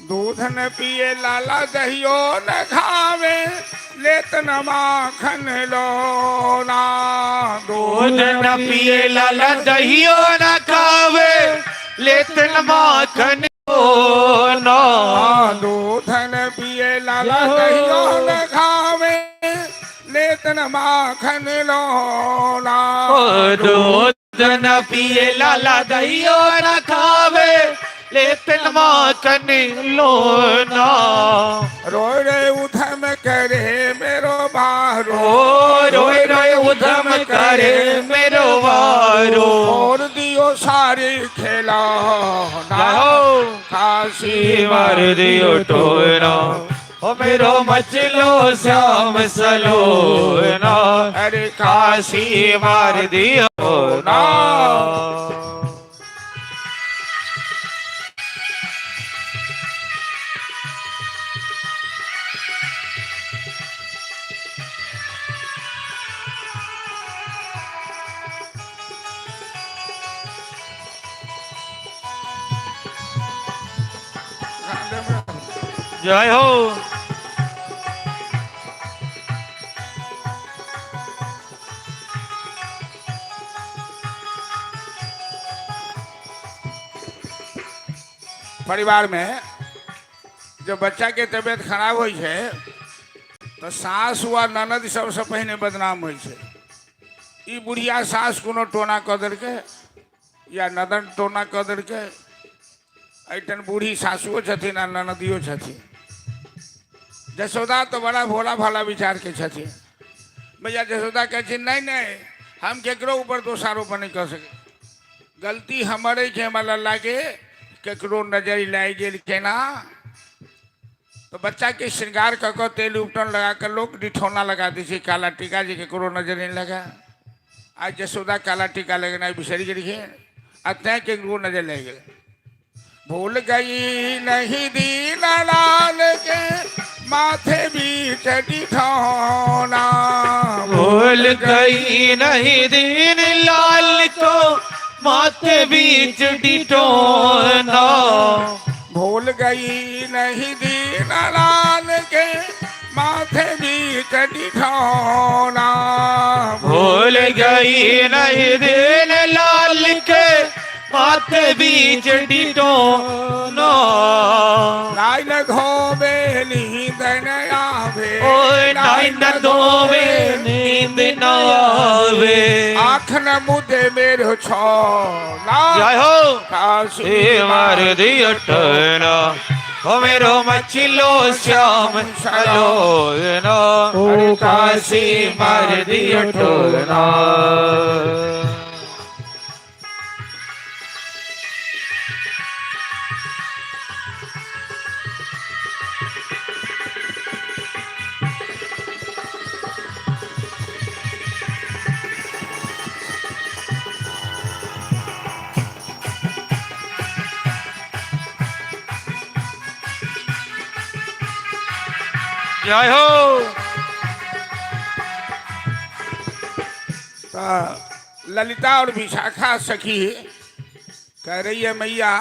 दूध न पिए लाला दहियो न खावे लेत न माखन लोना दूध न पिए लाला दहियो न खावे लेत न माखन लोना दूध न पिए लाला दहियो न खावे लेत न माखन लोना दूध न पिए लाला दहियो न खावे लेतन माखन लोना रोए रोए उधम करे मेरो बारो रोए रोए उधम करे मेरो वारो और दियो सारे खेला काशी मार दियो टोना ओ मेरो मचलो श्याम सलोना अरे काशी मार दियो टोना जय हो परिवार में जब बच्चा के तबियत खराब हो तो सास हुआ ननद सबसे पहले बदनाम हो ई बुढ़िया सास कोनो टोना कदर के या नदन टोना कदर के ऐटन बूढ़ी सासुओ छथिन आ ननदियो छथिन जसोदा तो बड़ा भोला भाला विचार के छथिन भैया जसोदा कहे नहीं नहीं हम केकरो ऊपर दोषारोपण नहीं कर सके गलती हमारे के हमारा लागे केकरो नजर लाई गेल केना तो बच्चा के श्रृंगार कर तेल उपटन लगा कर लोग डिठौना लगा दी काला टीका जी केकरो नजर नहीं लगा आज जसोदा काला टीका लगना बिसरी गई आ तय केकरो नजर लग गए भूल गई नहीं दीन लाल के माथे बीच डिठौना भूल गई नहीं दीन लाल को माथे बीच डिठौना भूल गई नहीं दीन लाल के माथे बीच डिठौना भूल गई नहीं दीन लाल के माथे बीच डिठौना नाई न धोबे नींद न आवे ओए नाई न धोवे नींद न आवे आँख न मुदे मेरो छोना जय हो काशी मार दियो टोना ओ मेरो मचलो श्याम सलोना ओ काशी मार दियो टोना जय हो ललिता और विशाखा सखी कह रही है मैया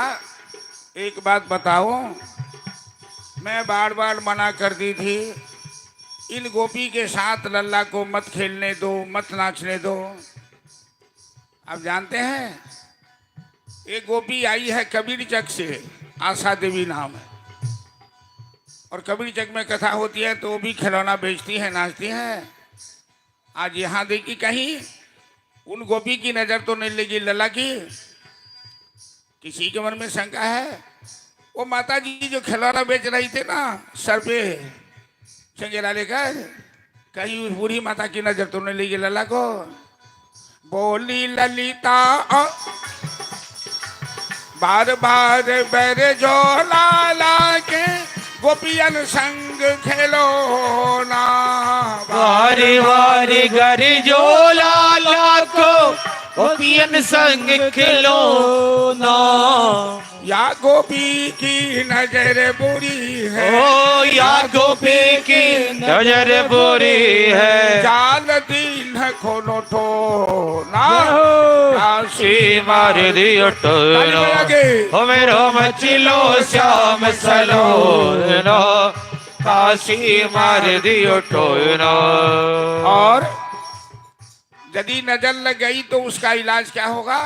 एक बात बताओ, मैं बार बार मना करती थी इन गोपी के साथ लल्ला को मत खेलने दो, मत नाचने दो। आप जानते हैं एक गोपी आई है कबीर चक से, आशा देवी नाम है, और कबीर चक में कथा होती है तो वो भी खिलौना बेचती है, नाचती है। आज यहाँ देखी कहीं उन गोपी की नजर तो नहीं लगी लल्ला की। किसी के मन में शंका है, वो माता जी जो खिलौना बेच रही थे ना सर पे चंगेरा लेकर, कहीं उस बूढ़ी माता की नजर तो नहीं लगी लल्ला को। बोली ललिता बार बार बैरे जो लाला के गोपियन संग खेलो ना, वारे वारे घर जो लाला को गोपियन संग खिलो ना। या गोपी की नजर बुरी है, ओ या गोपी की नजर बुरी है, जाल दीन खोलो तो ना, काशी मार दियो टोनो, ओ मेरो मचिलो श्याम सलोनो, काशी मार दियो टोनो। और यदि नजर लग गई तो उसका इलाज क्या होगा?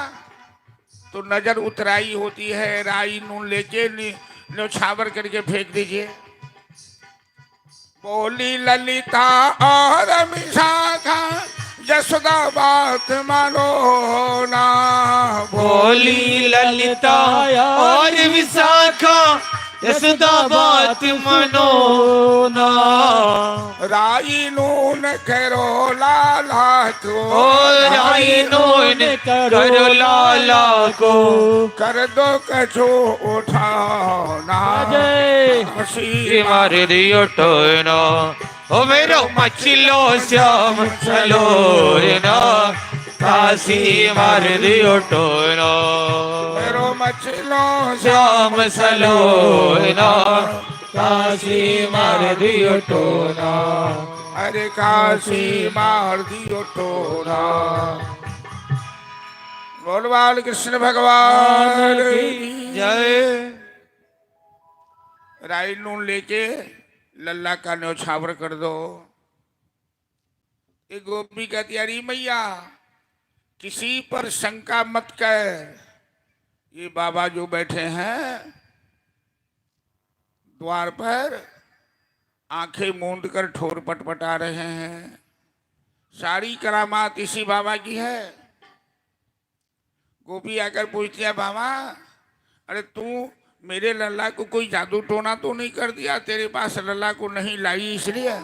तो नजर उतराई होती है, राई नून लेके न्योछावर करके फेंक दीजिए। बोली ललिता और विशाखा यशोदा बात मानो ना, बोली ललिता और विशाखा यशोदा बात मनो ना, राई नून करो लाला को, ओ राई नून करो लाला को, कर दो कछो उठाना, काशी मार दियो टोनो, ओ मेरो मचिलो श्याम सलोना, काशी मार दियो टोनो, मेरो मछलो श्याम सलोना, काशी मार दियो टोना। अरे काशी मार दियो टोना। बोल बाल कृष्ण भगवान की जय। राई नून लेके लल्ला का न्योछावर कर दो। एक गोपी कहती अरे मैया किसी पर शंका मत कर, ये बाबा जो बैठे हैं द्वार पर आंखें मूंद कर ठोर पटपटा रहे हैं, सारी करामात इसी बाबा की है। गोपी आकर पूछती है बाबा अरे तू मेरे लल्ला को कोई जादू टोना तो नहीं कर दिया, तेरे पास लल्ला को नहीं लाई इसलिए?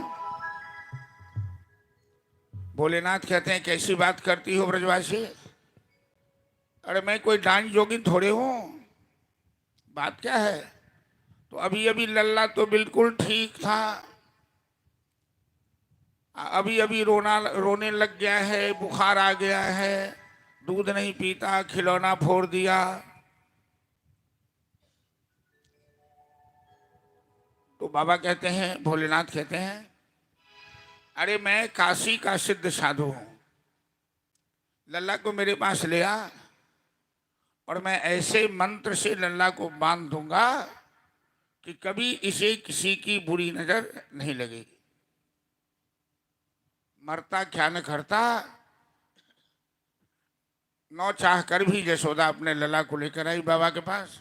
भोलेनाथ कहते हैं कैसी बात करती हो ब्रजवासी, अरे मैं कोई डांस जोगिन थोड़े हूं, बात क्या है? तो अभी अभी लल्ला तो बिल्कुल ठीक था, अभी अभी रोने लग गया है, बुखार आ गया है, दूध नहीं पीता, खिलौना फोड़ दिया। तो बाबा कहते हैं, भोलेनाथ कहते हैं अरे मैं काशी का सिद्ध साधु हूं, लल्ला को मेरे पास ले आ और मैं ऐसे मंत्र से लल्ला को बांध दूंगा कि कभी इसे किसी की बुरी नजर नहीं लगेगी। मरता क्या न करता, नौ चाह कर भी यशोदा अपने लल्ला को लेकर आई बाबा के पास।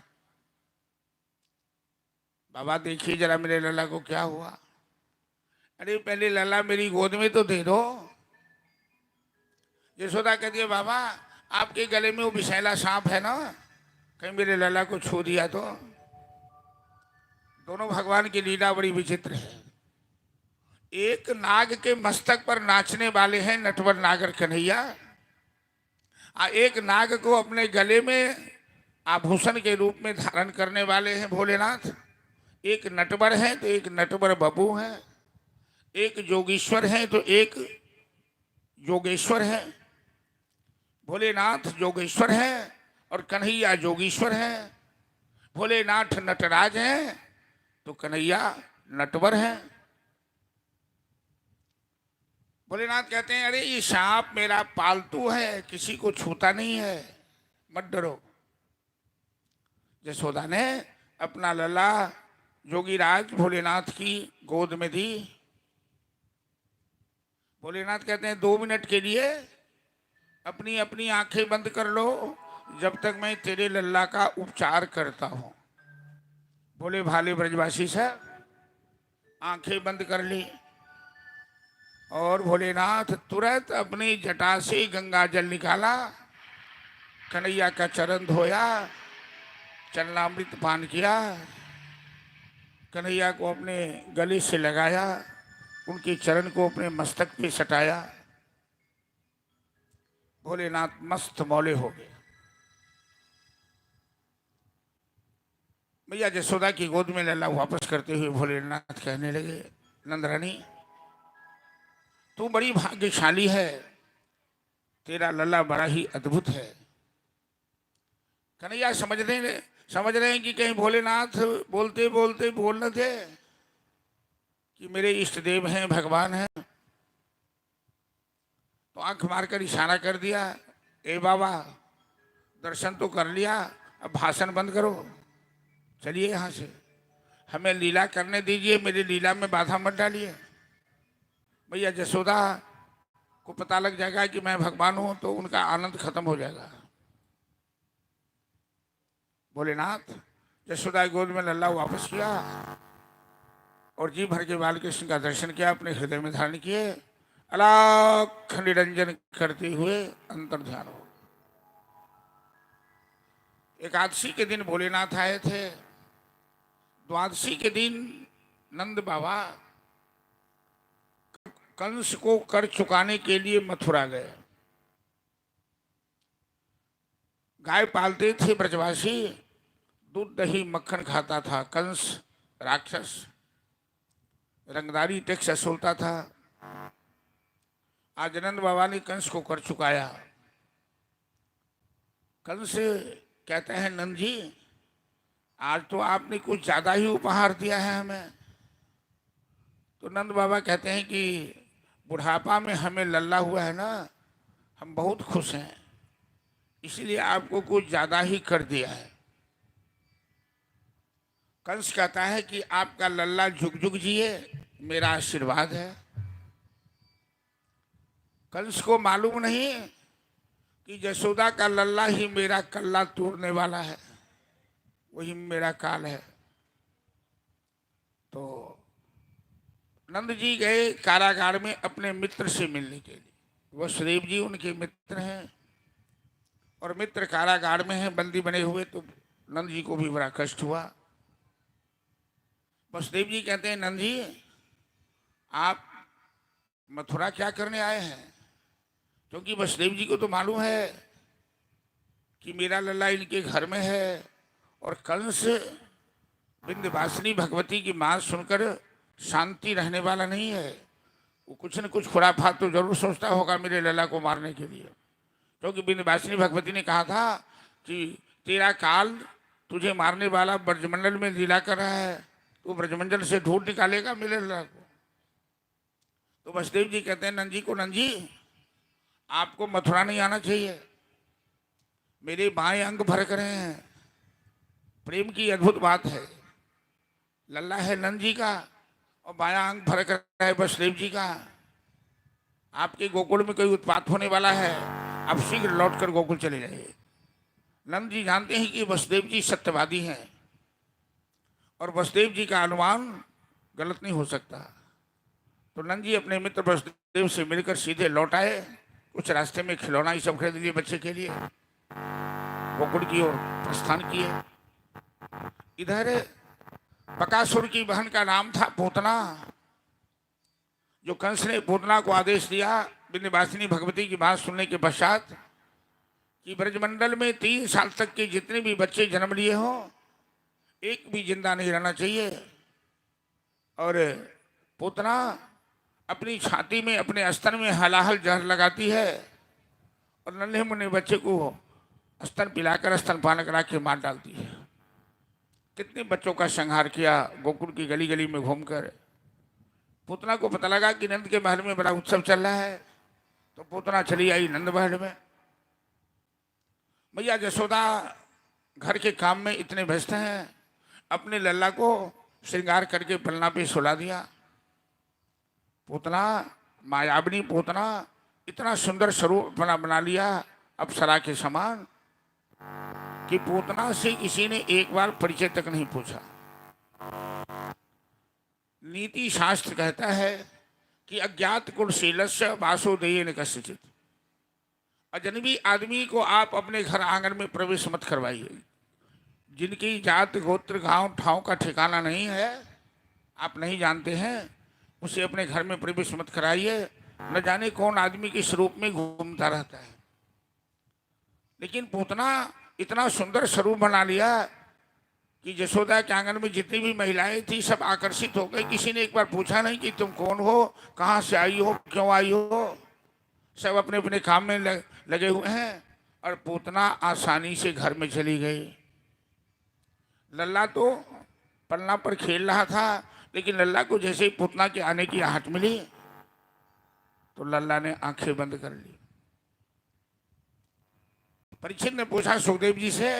बाबा देखिए जरा मेरे लल्ला को क्या हुआ। अरे पहले लल्ला मेरी गोद में तो दे दो। यशोदा कहती है बाबा आपके गले में वो विषैला सांप है ना, कहीं मेरे लल्ला को छू दिया तो। दोनों भगवान की लीला बड़ी विचित्र है। एक नाग के मस्तक पर नाचने वाले हैं नटवर नागर कन्हैया, एक नाग को अपने गले में आभूषण के रूप में धारण करने वाले हैं भोलेनाथ। एक नटवर है तो एक नटवर बबू है, एक जोगीश्वर है तो एक जोगेश्वर है। भोलेनाथ जोगेश्वर है और कन्हैया जोगीश्वर है। भोलेनाथ नटराज हैं तो कन्हैया नटवर है। भोलेनाथ कहते हैं अरे ये सांप मेरा पालतू है, किसी को छूता नहीं है, मत डरो। यशोदा ने अपना लल्ला जोगीराज भोलेनाथ की गोद में दी। भोलेनाथ कहते हैं 2 मिनट के लिए अपनी अपनी आंखें बंद कर लो, जब तक मैं तेरे लल्ला का उपचार करता हूं। भोले भाले ब्रजवासी से आंखें बंद कर ली और भोलेनाथ तुरंत अपनी जटा से गंगा जल निकाला, कन्हैया का चरण धोया, चरणामृत पान किया, कन्हैया को अपने गले से लगाया, उनके चरण को अपने मस्तक पे सटाया। भोलेनाथ मस्त मौले हो गए। मैया यशोदा की गोद में लल्ला वापस करते हुए भोलेनाथ कहने लगे, नंदरानी तू बड़ी भाग्यशाली है, तेरा लल्ला बड़ा ही अद्भुत है। कन्हैया समझ रहे हैं कि कहीं भोलेनाथ बोलते बोलते बोल न थे कि मेरे इष्ट देव हैं, भगवान हैं। तो आंख मारकर इशारा कर दिया, ए बाबा दर्शन तो कर लिया, अब भाषण बंद करो, चलिए यहाँ से, हमें लीला करने दीजिए, मेरी लीला में बाधा मत डालिए। भैया यशोदा को पता लग जाएगा कि मैं भगवान हूं तो उनका आनंद खत्म हो जाएगा। भोलेनाथ यशोदा गोद में लल्ला वापस किया और जी भर के बाल कृष्ण का दर्शन किया, अपने हृदय में धारण किए, अलख निरंजन करते हुए अंतर ध्यान हो। एकादशी के दिन भोलेनाथ आए थे, द्वादशी के दिन नंद बाबा कंस को कर चुकाने के लिए मथुरा गए। गाय पालते थे ब्रजवासी, दूध दही मक्खन खाता था कंस राक्षस, रंगदारी टैक्स वसूलता था। आज नंद बाबा ने कंस को कर चुकाया। कंस कहते हैं, नंद जी आज तो आपने कुछ ज्यादा ही उपहार दिया है हमें। तो नंद बाबा कहते हैं कि बुढ़ापा में हमें लल्ला हुआ है ना, हम बहुत खुश हैं, इसलिए आपको कुछ ज्यादा ही कर दिया है। कंस कहता है कि आपका लल्ला जुग जुग जिए, मेरा आशीर्वाद है। कंस को मालूम नहीं कि यशोदा का लल्ला ही मेरा कल्ला तोड़ने वाला है, वही मेरा काल है। तो नंद जी गए कारागार में अपने मित्र से मिलने के लिए। वसुदेव जी उनके मित्र हैं और मित्र कारागार में हैं, बंदी बने हुए। तो नंद जी को भी बड़ा कष्ट हुआ। वसुदेव जी कहते हैं, नंद जी आप मथुरा क्या करने आए हैं? क्योंकि वसुदेव जी को तो मालूम है कि मेरा लल्ला इनके घर में है और कंस विंध्यवासिनी भगवती की मां सुनकर शांति रहने वाला नहीं है। वो कुछ न कुछ खुराफात तो जरूर सोचता होगा मेरे लल्ला को मारने के लिए, क्योंकि विंध्यवासिनी भगवती ने कहा था कि तेरा काल तुझे मारने वाला ब्रजमंडल में लीला कर रहा है, तो ब्रजमंडल से ढूंढ निकालेगा मेरे लल्ला को। तो वसुदेव जी कहते हैं नंद जी को, नंद जी आपको मथुरा नहीं आना चाहिए, मेरे बाएं अंग भर करे हैं। प्रेम की अद्भुत बात है, लल्ला है नंद जी का और बायां अंग भर कर है वसुदेव जी का। आपके गोकुल में कोई उत्पात होने वाला है, आप शीघ्र लौटकर गोकुल चले जाइए। नंद जी जानते हैं कि वसुदेव जी सत्यवादी हैं और वसुदेव जी का अनुमान गलत नहीं हो सकता। तो नंद जी अपने मित्र वसुदेव से मिलकर सीधे लौट आए। कुछ रास्ते में खिलौना ही सब खरीद लिए बच्चे के लिए, गोकुल की ओर प्रस्थान किए। इधर बकासुर की बहन का नाम था पूतना। जो कंस ने पूतना को आदेश दिया विंध्यवासिनी भगवती की बात सुनने के पश्चात कि ब्रजमंडल में 3 साल तक के जितने भी बच्चे जन्म लिए हों, एक भी जिंदा नहीं रहना चाहिए। और पूतना अपनी छाती में अपने अस्तर में हलाहल जहर लगाती है और नन्हे मुन्ने बच्चे को स्तन पिलाकर स्तनपान करा के मार डालती है। कितने बच्चों का संहार किया गोकुल की गली गली में घूमकर। पूतना को पता लगा कि नंद के महल में बड़ा उत्सव चल रहा है, तो पूतना चली आई नंद महल में। मैया यशोदा घर के काम में इतने व्यस्त हैं, अपने लल्ला को श्रृंगार करके पलना पे सुला दिया। पूतना, मायाविनी पूतना, इतना सुंदर स्वरूप अपना बना लिया अप्सरा के समान कि पूतना से किसी ने एक बार परिचय तक नहीं पूछा। नीति शास्त्र कहता है कि अज्ञात कुलशीलस्य वासुदेयेन कस्यचित्, अजनबी आदमी को आप अपने घर आंगन में प्रवेश मत करवाइए। जिनकी जात गोत्र गांव ठाव का ठिकाना नहीं है, आप नहीं जानते हैं, उसे अपने घर में प्रवेश मत कराइए। न जाने कौन आदमी के स्वरूप में घूमता रहता है। लेकिन पूतना इतना सुंदर स्वरूप बना लिया कि यशोदा के आंगन में जितनी भी महिलाएं थी सब आकर्षित हो गई। किसी ने एक बार पूछा नहीं कि तुम कौन हो, कहाँ से आई हो, क्यों आई हो। सब अपने अपने काम में लगे हुए हैं और पूतना आसानी से घर में चली गई। लल्ला तो पलना पर खेल रहा था, लेकिन लल्ला को जैसे ही पूतना के आने की आहट मिली तो लल्ला ने आंखें बंद कर ली। परीक्षित ने पूछा सुखदेव जी से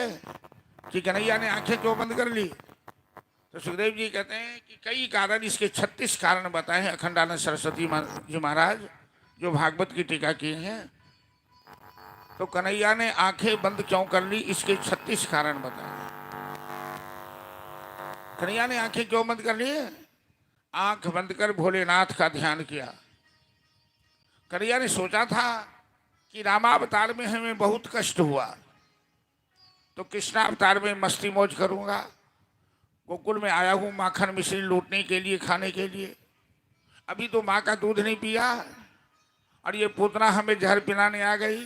कि कन्हैया ने आंखें क्यों बंद कर ली। तो सुखदेव जी कहते हैं कि कई कारण, इसके 36 कारण बताए हैं अखंडानंद सरस्वती जी महाराज जो भागवत की टीका किए हैं। तो कन्हैया ने आंखें बंद क्यों कर ली, इसके 36 कारण बताए। कन्हैया ने आंखें क्यों बंद कर ली? आंख बंद कर भोलेनाथ का ध्यान किया। कन्हैया ने सोचा था कि रामावतार में हमें बहुत कष्ट हुआ, तो कृष्णावतार में मस्ती मौज करूंगा। गोकुल में आया हूं माखन मिश्री लूटने के लिए, खाने के लिए। अभी तो माँ का दूध नहीं पिया और ये पूतना हमें जहर पिलाने आ गई।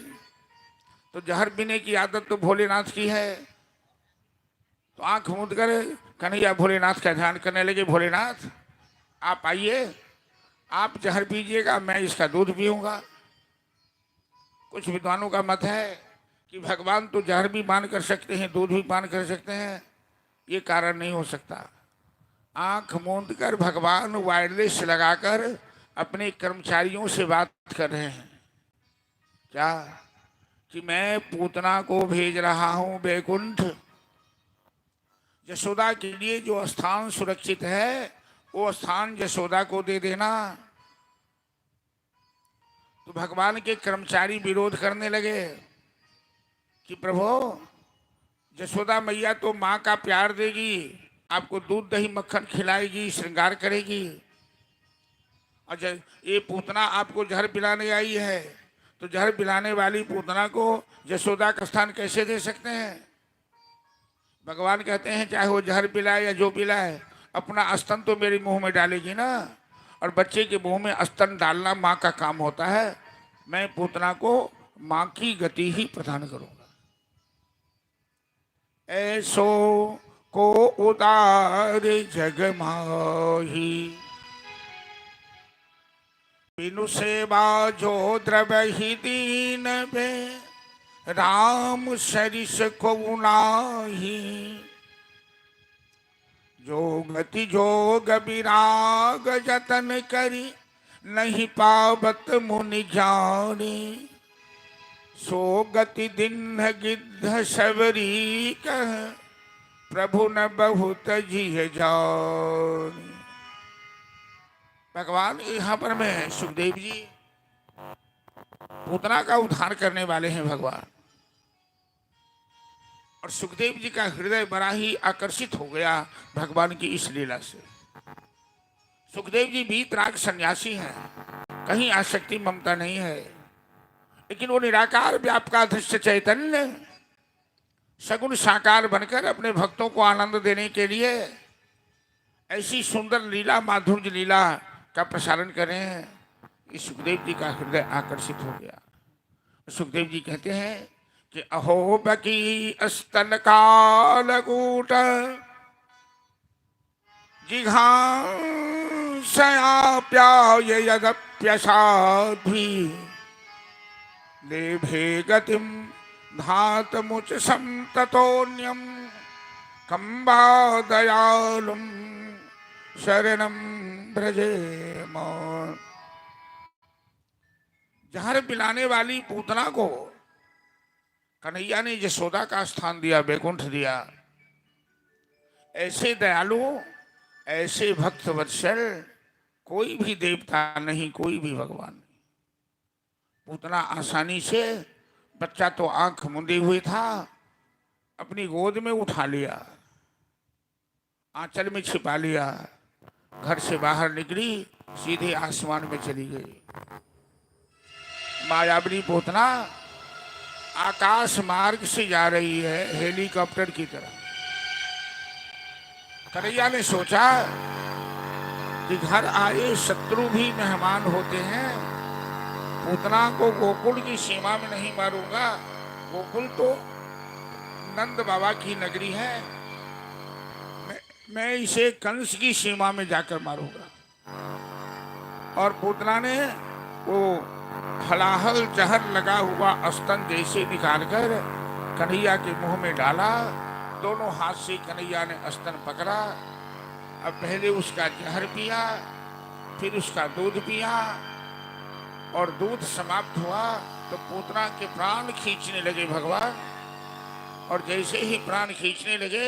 तो जहर पीने की आदत तो भोलेनाथ की है। तो आंख मूंद कर कन्हैया भोलेनाथ का ध्यान करने लगे। भोलेनाथ आप आइए, आप जहर पीजिएगा, मैं इसका दूध पीऊंगा। कुछ विद्वानों का मत है कि भगवान तो जहर भी पान कर सकते हैं, दूध भी पान कर सकते हैं। ये कारण नहीं हो सकता। आंख मूंद कर भगवान वायरलेस लगाकर अपने कर्मचारियों से बात कर रहे हैं। क्या? कि मैं पूतना को भेज रहा हूं बैकुंठ। यशोदा के लिए जो स्थान सुरक्षित है वो स्थान यशोदा को दे देना। तो भगवान के कर्मचारी विरोध करने लगे कि प्रभु यशोदा मैया तो माँ का प्यार देगी, आपको दूध दही मक्खन खिलाएगी, श्रृंगार करेगी, और ये पूतना आपको जहर पिलाने आई है, तो जहर पिलाने वाली पूतना को यशोदा का स्थान कैसे दे सकते हैं? भगवान कहते हैं चाहे वो जहर पिलाए या जो पिलाए, अपना स्तन तो मेरे मुंह में डालेगी ना, और बच्चे के मुंह में स्तन डालना माँ का काम होता है। मैं पूतना को माँ की गति ही प्रदान करूंगा। ऐसो को उदार जग माही, बिनु सेवा जो द्रवहि दीन बे, राम सरिस को नाही। जो गति जोग विराग जतन करी, नहीं पावत मुनि जानी। सो गति दिन गिद्ध सबरी कह, प्रभु न बहुत जिह जानी। भगवान यहाँ पर में सुखदेव जी पूतना का उद्धार करने वाले हैं भगवान। और सुखदेव जी का हृदय बड़ा ही आकर्षित हो गया भगवान की इस लीला से। सुखदेव जी वीतराग सन्यासी हैं, कहीं आसक्ति ममता नहीं है, लेकिन वो निराकार व्यापकाधीश चैतन्य सगुण साकार बनकर अपने भक्तों को आनंद देने के लिए ऐसी सुंदर लीला, माधुर्य लीला का प्रसारण कर रहे हैं। इस सुखदेव जी का हृदय आकर्षित हो गया। सुखदेव जी कहते हैं कि अहो बकी स्तन कालकूट, जिघांसयाप्याय यदप्यसाध्वी, लेभे गतिम धातमुच संततोन्यम, कंबा दयालुम शरणम ब्रजेम। जहर पिलाने वाली पूतना को कन्हैया ने यशोदा का स्थान दिया, बैकुंठ दिया। ऐसे दयालु, ऐसे भक्त वत्सल कोई भी देवता नहीं, कोई भी भगवान नहीं। उतना आसानी से बच्चा तो आंख मूंदे हुए था, अपनी गोद में उठा लिया, आंचल में छिपा लिया, घर से बाहर निकली, सीधे आसमान में चली गई। मायावनी पोतना आकाश मार्ग से जा रही है, हेलीकॉप्टर की तरह। कन्हैया ने सोचा कि घर आए शत्रु भी मेहमान होते हैं, पूतना को गोकुल की सीमा में नहीं मारूंगा। गोकुल तो नंद बाबा की नगरी है, मैं इसे कंस की सीमा में जाकर मारूंगा। और पूतना ने वो हलाहल जहर लगा हुआ स्तन जैसे निकालकर कन्हैया के मुंह में डाला। दोनों हाथ से कन्हैया ने स्तन पकड़ा। अब पहले उसका जहर पिया, फिर उसका दूध पिया, और दूध समाप्त हुआ तो पूतना के प्राण खींचने लगे भगवान। और जैसे ही प्राण खींचने लगे,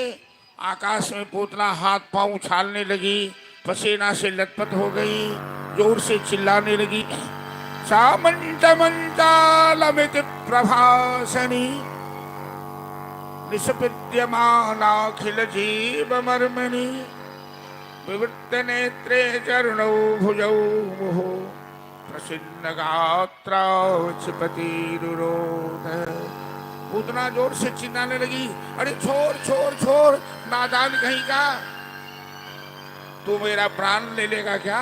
आकाश में पूतना हाथ पांव उछालने लगी, पसीना से लथपथ हो गई, जोर से चिल्लाने लगी, सामंत मंडलमित प्रभासनी निष्पद्यमानाखिल जीव मर्मणि विवृत्त नेत्रे चरणौ भुजौ मुहुः प्रसिन्न गात्रा क्षिपतिरुरोध। पूतना जोर से चिल्लाने लगी, अरे छोड़ छोड़ छोड़, नादान कहीं का, तू मेरा प्राण ले लेगा क्या?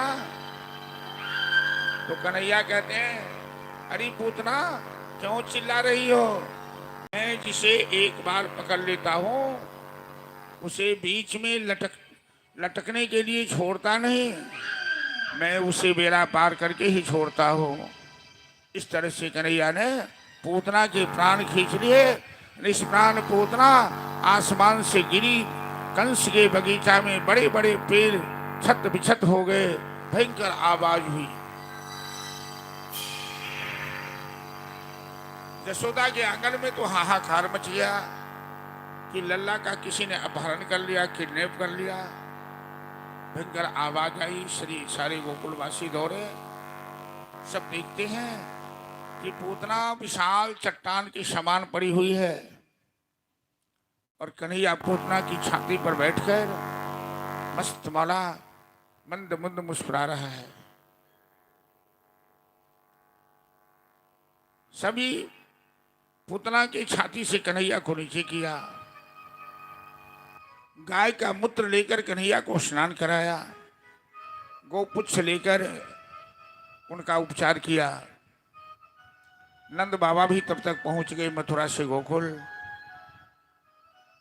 तो कन्हैया कहते हैं, अरे पूतना क्यों चिल्ला रही हो? मैं जिसे एक बार पकड़ लेता हूँ उसे बीच में लटकने के लिए छोड़ता नहीं, मैं उसे बेड़ा पार करके ही छोड़ता हूँ। इस तरह से कन्हैया ने पूतना के प्राण खींच लिए। निष्प्राण पूतना आसमान से गिरी, कंस के बगीचा में बड़े बड़े पेड़ छत बिछत हो गए, भयंकर आवाज हुई। यशोदा के आंगन में तो हाहाकार मच गया कि लल्ला का किसी ने अपहरण कर लिया, किडनैप कर लिया। भयंकर आवाज आई, सारे गोकुलवासी दौड़े, सब देखते हैं कि पूतना विशाल चट्टान के समान पड़ी हुई है, और कन्हैया पूतना की छाती पर बैठकर मस्त मौला मंद मंद मुस्कुरा रहा है। सभी पूतना की छाती से कन्हैया को नीचे किया, गाय का मूत्र लेकर कन्हैया को स्नान कराया, गोपुच्छ लेकर उनका उपचार किया। नंद बाबा भी तब तक पहुंच गए मथुरा से गोकुल।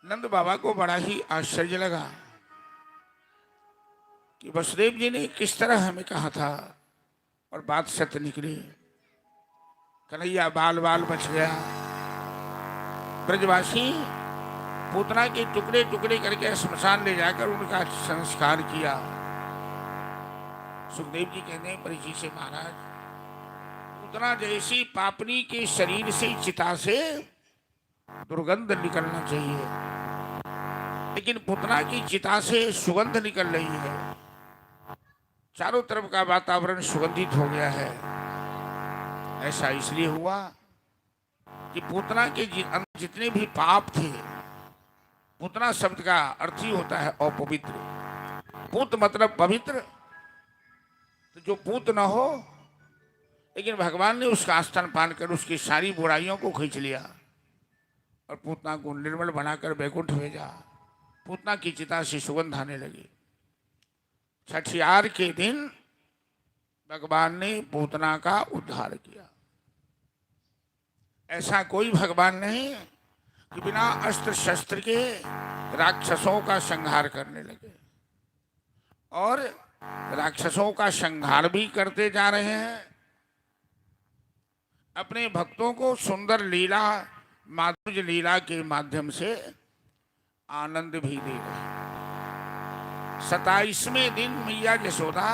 नंद बाबा को बड़ा ही आश्चर्य लगा कि वसुदेव जी ने किस तरह हमें कहा था और बात सत्य निकली। कन्हैया बाल बाल बच गया। ब्रजवासी पूतना के टुकड़े टुकड़े करके श्मशान ले जाकर उनका संस्कार किया। सुखदेव जी कहते हैं परीक्षित से, महाराज पूतना जैसी पापनी के शरीर से, चिता से दुर्गंध निकलना चाहिए, लेकिन पूतना की चिता से सुगंध निकल रही है। चारों तरफ का वातावरण सुगंधित हो गया है। ऐसा इसलिए हुआ कि पूतना के जितने भी पाप थे, पूतना शब्द का अर्थ ही होता है अपवित्र। पूत मतलब पवित्र, तो जो पूत न हो, लेकिन भगवान ने उसका स्तनपान कर उसकी सारी बुराइयों को खींच लिया और पूतना को निर्मल बनाकर बैकुंठ भेजा। पूतना की चिता से सुगंध आने लगी। छठियार के दिन भगवान ने पूतना का उद्धार किया। ऐसा कोई भगवान नहीं कि बिना अस्त्र शस्त्र के राक्षसों का संहार करने लगे, और राक्षसों का संहार भी करते जा रहे हैं। अपने भक्तों को सुंदर लीला, माधुर्य लीला के माध्यम से आनंद भी दे रहे हैं। 27वें दिन मैया यशोदा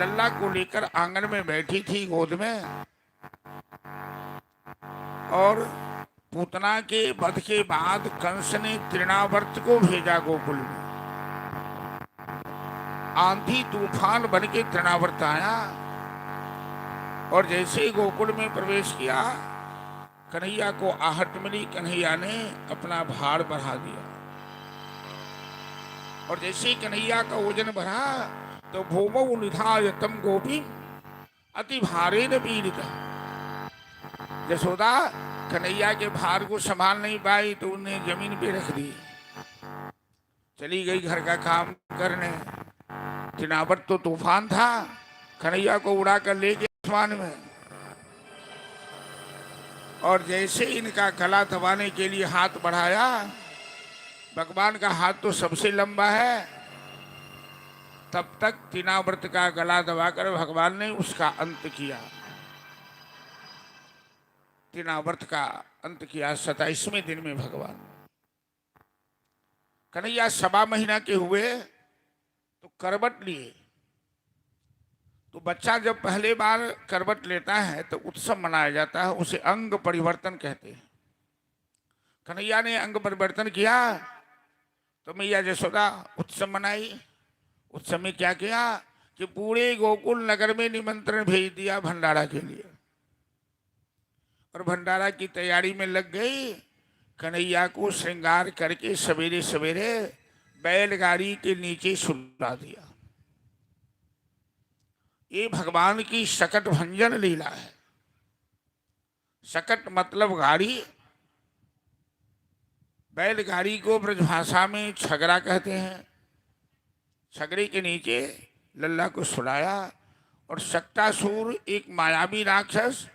लल्ला को लेकर आंगन में बैठी थी गोद में, और पूतना के वध के बाद कंस ने तृणावर्त को भेजा गोकुल में। आंधी तूफान बन के तृणावर्त आया और जैसे ही गोकुल में प्रवेश किया, कन्हैया को आहट मिली। कन्हैया ने अपना भार बढ़ा दिया और जैसे ही कन्हैया का वजन बढ़ा तो भूमौ निधाय तम गोपी अति भारे न पीड़िता। यशोदा कन्हैया के भार को संभाल नहीं पाई तो उन्हें जमीन पे रख दी। चली गई घर का काम करने। तृणावर्त तो तूफान था, कन्हैया को उड़ा कर ले गया आसमान में। और जैसे इनका गला दबाने के लिए हाथ बढ़ाया, भगवान का हाथ तो सबसे लंबा है, तब तक तृणावर्त का गला दबाकर भगवान ने उसका अंत किया। तृणावर्त का अंत किया 27वें दिन में भगवान। कन्हैया 1.25 महीना के हुए तो करवट लिए। तो बच्चा जब पहले बार करवट लेता है तो उत्सव मनाया जाता है, उसे अंग परिवर्तन कहते हैं। कन्हैया ने अंग परिवर्तन किया तो मैया यशोदा उत्सव मनाई। उत्सव में क्या किया कि पूरे गोकुल नगर में निमंत्रण भेज दिया भंडारा के लिए, और भंडारा की तैयारी में लग गई। कन्हैया को श्रृंगार करके सवेरे सवेरे बैलगाड़ी के नीचे सुला दिया। ये भगवान की शकट भंजन लीला है। शकट मतलब गाड़ी। बैलगाड़ी को ब्रजभाषा में छगरा कहते हैं। छगरे के नीचे लल्ला को सुलाया। और शक्तासुर एक मायावी राक्षस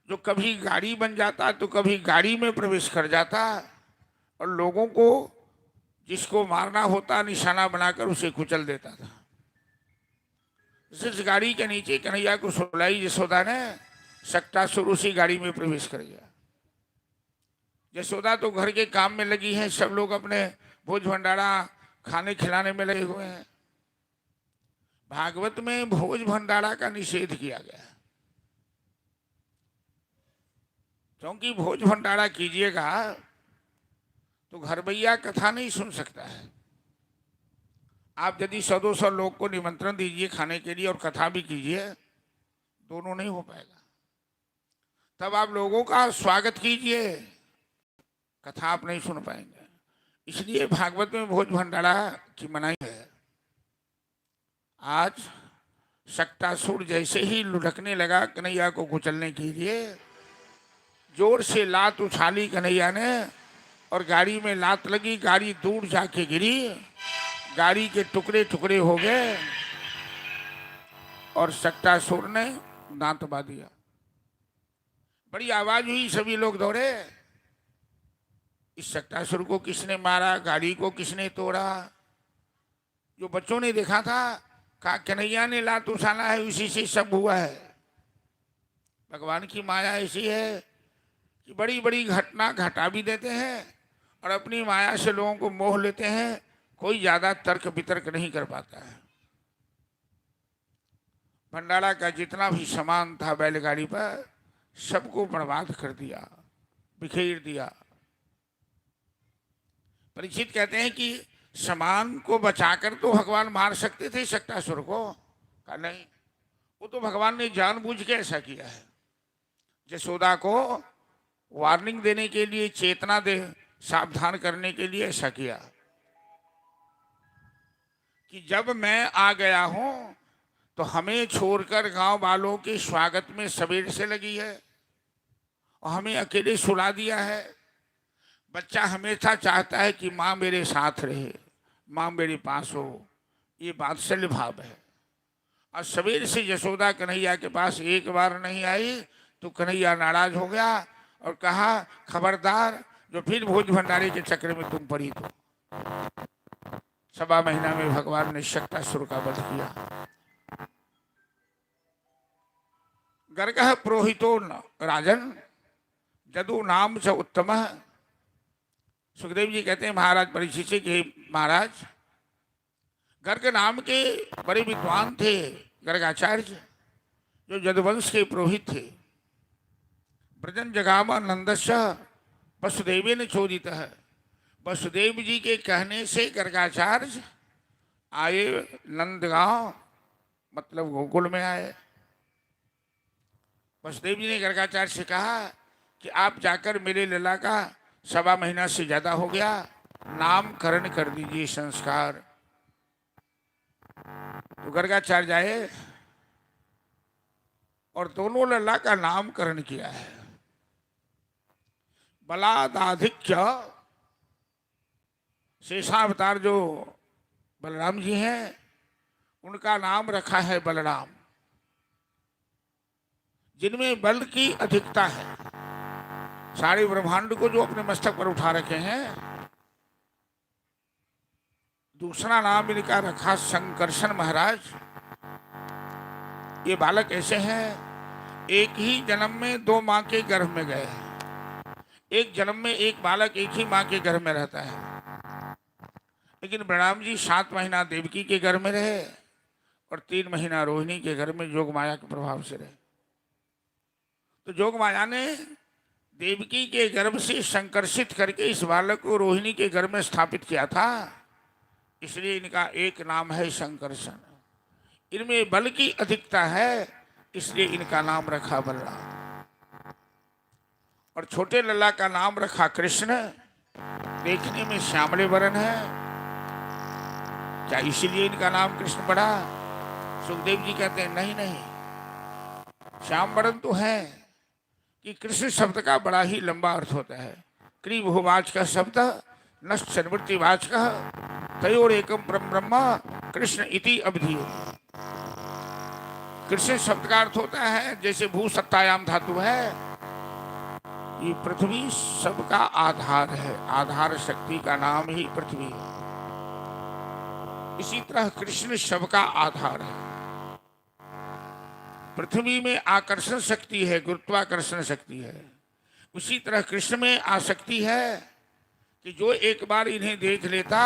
जो कभी गाड़ी बन जाता तो कभी गाड़ी में प्रवेश कर जाता और लोगों को जिसको मारना होता निशाना बनाकर उसे कुचल देता था। इस गाड़ी के नीचे कन्हैया को सुलाई यशोदा ने, शक्तासुर उसी गाड़ी में प्रवेश कर गया। यशोदा तो घर के काम में लगी है, सब लोग अपने भोज भंडारा खाने खिलाने में लगे हुए हैं। भागवत में भोज भंडारा का निषेध किया गया, क्योंकि भोज भंडारा कीजिएगा तो घर भैया कथा नहीं सुन सकता है। आप यदि 100-200 लोग को निमंत्रण दीजिए खाने के लिए और कथा भी कीजिए, दोनों नहीं हो पाएगा। तब आप लोगों का स्वागत कीजिए, कथा आप नहीं सुन पाएंगे। इसलिए भागवत में भोज भंडारा की मनाही है। आज शक्तासुर जैसे ही लुढ़कने लगा कन्हैया को कुचलने के लिए, जोर से लात उछाली कन्हैया ने और गाड़ी में लात लगी। गाड़ी दूर जाके गिरी, गाड़ी के टुकड़े टुकड़े हो गए और शक्तासुर ने दांत बा दिया। बड़ी आवाज हुई, सभी लोग दौड़े। इस शक्तासुर को किसने मारा, गाड़ी को किसने तोड़ा? जो बच्चों ने देखा था, कहा कन्हैया ने लात उछाला है, उसी से सब हुआ है। भगवान की माया ऐसी है कि बड़ी बड़ी घटना घटा भी देते हैं और अपनी माया से लोगों को मोह लेते हैं। कोई ज्यादा तर्क वितर्क नहीं कर पाता है। भंडारा का जितना भी सामान था बैलगाड़ी पर, सबको बर्बाद कर दिया, बिखेर दिया। परीक्षित कहते हैं कि सामान को बचाकर तो भगवान मार सकते थे शक्तासुर को, कहा नहीं, वो तो भगवान ने जानबूझ के ऐसा किया है। यशोदा को वार्निंग देने के लिए, चेतना दे, सावधान करने के लिए ऐसा किया कि जब मैं आ गया हूं तो हमें छोड़कर गांव वालों के स्वागत में सवेर से लगी है और हमें अकेले सुला दिया है। बच्चा हमेशा चाहता है कि माँ मेरे साथ रहे, माँ मेरे पास हो, ये वात्सल्य भाव है। और सवेर से यशोदा कन्हैया के पास एक बार नहीं आई तो कन्हैया नाराज हो गया और कहा, खबरदार जो फिर भोज भंडारे के चक्र में तुम पड़ी तो। 1.25 महीना में भगवान ने शक्तासुर का वध किया। गर्गः पुरोहितो राजन जदु नाम च उत्तम। सुखदेव जी कहते हैं महाराज परीक्षित से कि महाराज, गर्ग नाम के बड़े विद्वान थे गर्गाचार्य, जो यदुवंश के पुरोहित थे। ब्रजन जगाम नंदस्य वसुदेवे ने चोदित है। वसुदेव जी के कहने से गर्गाचार्य आए नंदगांव, मतलब गोकुल में आए। वसुदेव जी ने गर्गाचार्य से कहा कि आप जाकर मेरे लला का 1.25 महीना से ज्यादा हो गया, नामकरण कर दीजिए, संस्कार। तो गर्गाचार्य जाए और दोनों लला का नामकरण किया है। बलादाधिक्य शेषावतार जो बलराम जी हैं, उनका नाम रखा है बलराम, जिनमें बल की अधिकता है। सारे ब्रह्मांड को जो अपने मस्तक पर उठा रखे हैं। दूसरा नाम इनका रखा संकर्षण महाराज। ये बालक ऐसे हैं, एक ही जन्म में 2 माँ के गर्भ में गए हैं। एक जन्म में एक बालक एक ही माँ के गर्भ में रहता है, लेकिन बलराम जी 7 महीना देवकी के गर्भ में रहे और 3 महीना रोहिणी के गर्भ में जोग माया के प्रभाव से रहे। तो जोग माया ने देवकी के गर्भ से संकर्षित करके इस बालक को रोहिणी के गर्भ में स्थापित किया था, इसलिए इनका एक नाम है संकर्षण। इनमें बल की अधिकता है, इसलिए इनका नाम रखा बलराम। और छोटे लल्ला का नाम रखा कृष्ण। देखने में श्यामले वर्ण है, क्या इसीलिए इनका नाम कृष्ण पड़ा? सुखदेव जी कहते हैं नहीं नहीं, श्याम वर्ण तो है कि कृष्ण शब्द का बड़ा ही लंबा अर्थ होता है। क्री बहुवाच का शब्द नष्ट निवृत्ति वाच का तयोर एकम परम ब्रह्म कृष्ण इति अवधि। कृष्ण शब्द का अर्थ होता है जैसे भू सत्तायाम धातु है, ये पृथ्वी सबका आधार है, आधार शक्ति का नाम ही पृथ्वी है। इसी तरह कृष्ण सबका आधार है। पृथ्वी में आकर्षण शक्ति है, गुरुत्वाकर्षण शक्ति है। उसी तरह कृष्ण में आसक्ति है कि जो एक बार इन्हें देख लेता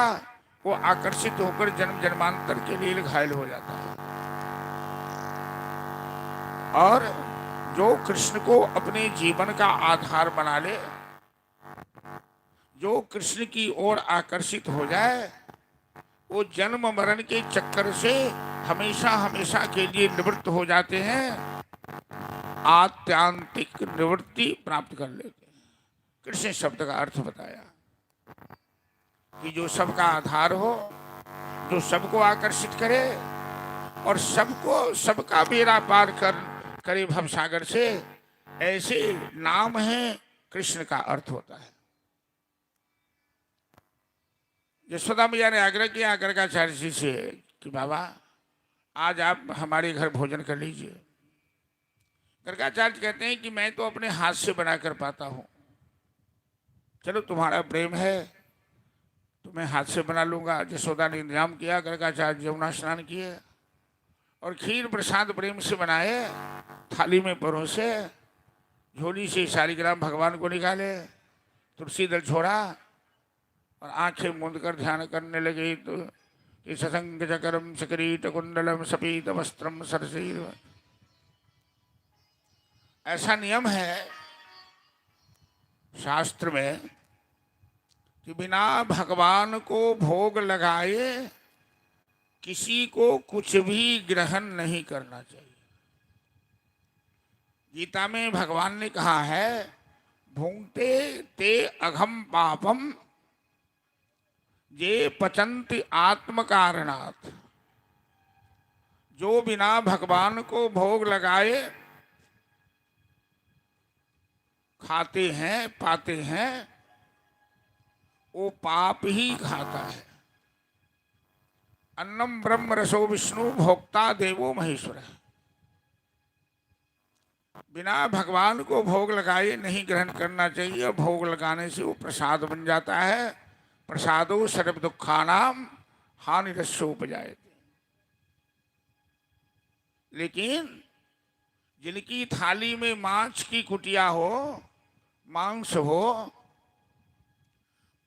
वो आकर्षित होकर जन्म जन्मांतर के लिए घायल हो जाता है। और जो कृष्ण को अपने जीवन का आधार बना ले, जो कृष्ण की ओर आकर्षित हो जाए, वो जन्म मरण के चक्कर से हमेशा हमेशा के लिए निवृत्त हो जाते हैं, आत्यांतिक निवृत्ति प्राप्त कर लेते हैं। कृष्ण शब्द का अर्थ बताया कि जो सबका आधार हो, जो सबको आकर्षित करे और सबको सबका बेड़ा पार करे भवसागर से, ऐसे नाम है कृष्ण का अर्थ होता है। यशोदा मैया ने आग्रह किया गर्गाचार्य जी से कि बाबा आज आप हमारे घर भोजन कर लीजिए। गर्गाचार्य कहते हैं कि मैं तो अपने हाथ से बना कर पाता हूँ, चलो तुम्हारा प्रेम है तो मैं हाथ से बना लूंगा। यशोदा ने इंतजाम किया, गर्गाचार्य यमुना स्नान किए और खीर प्रसाद प्रेम से बनाए, थाली में परोसे, झोली से शालिग्राम भगवान को निकाले, तुलसी दल छोड़ा और आंखें मूंद कर ध्यान करने लगे। तो ससंग चकरम सकरीट कुंडलम सपीत वस्त्रम सरसीर। ऐसा नियम है शास्त्र में कि बिना भगवान को भोग लगाए किसी को कुछ भी ग्रहण नहीं करना चाहिए। गीता में भगवान ने कहा है, भुंक्ते ते अघम पापम ये पचंति आत्म कारणात्। जो बिना भगवान को भोग लगाए खाते हैं पाते हैं, वो पाप ही खाता है। अन्नम ब्रह्म रसो विष्णु भोक्ता देवो महेश्वर। बिना भगवान को भोग लगाए नहीं ग्रहण करना चाहिए। भोग लगाने से वो प्रसाद बन जाता है। प्रसादो सर्व दुखानाम हानिरस्योपजायते। लेकिन जिनकी थाली में मांस की कुटिया हो, मांस हो,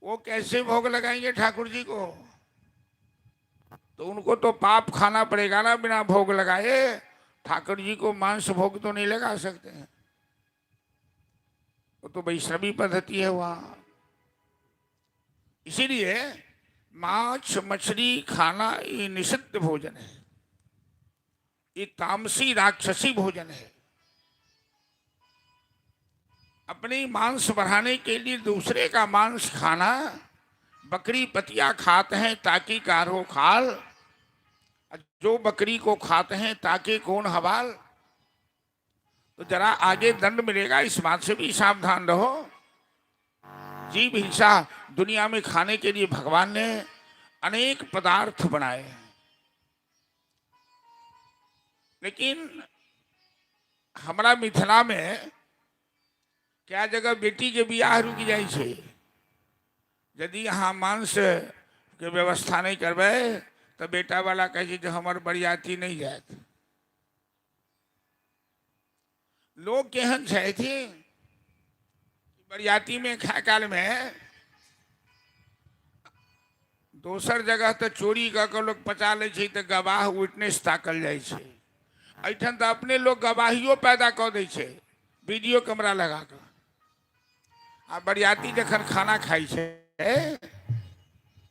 वो कैसे भोग लगाएंगे ठाकुर जी को? तो उनको तो पाप खाना पड़ेगा ना। बिना भोग लगाए ठाकुर जी को मांस भोग तो नहीं लगा सकते हैं। वो तो वैष्णवी पद्धति है वहाँ। इसीलिए मांस मछली खाना ये निषिद्ध भोजन है, ये तामसी राक्षसी भोजन है। अपनी मांस बढ़ाने के लिए दूसरे का मांस खाना, बकरी पतिया खाते हैं ताकि कारो खाल, जो बकरी को खाते हैं ताकि कौन हवाल। तो जरा आगे दंड मिलेगा, इस बात से भी सावधान रहो। जीव हिंसा दुनिया में खाने के लिए भगवान ने अनेक पदार्थ बनाए हैं, लेकिन हमारा मिथिला में क्या जगह बेटी के बियाह रुक जाए छे। यदि यहाँ मांस के व्यवस्था नहीं करबे तो बेटा वाला कहे जो हमार बरियाती नहीं जात। लोग केहन छे थे बरियाती में खा काल में दोसर जगह तो चोरी कर लोग पचा ले छे, तो गवाह विटनेस ताकल जाए छे। ऐठन तो अपने लोग गवाहियों पैदा कर दे छे वीडियो कैमरा लगा कर। आ बरियाती जखन खाना खाई छे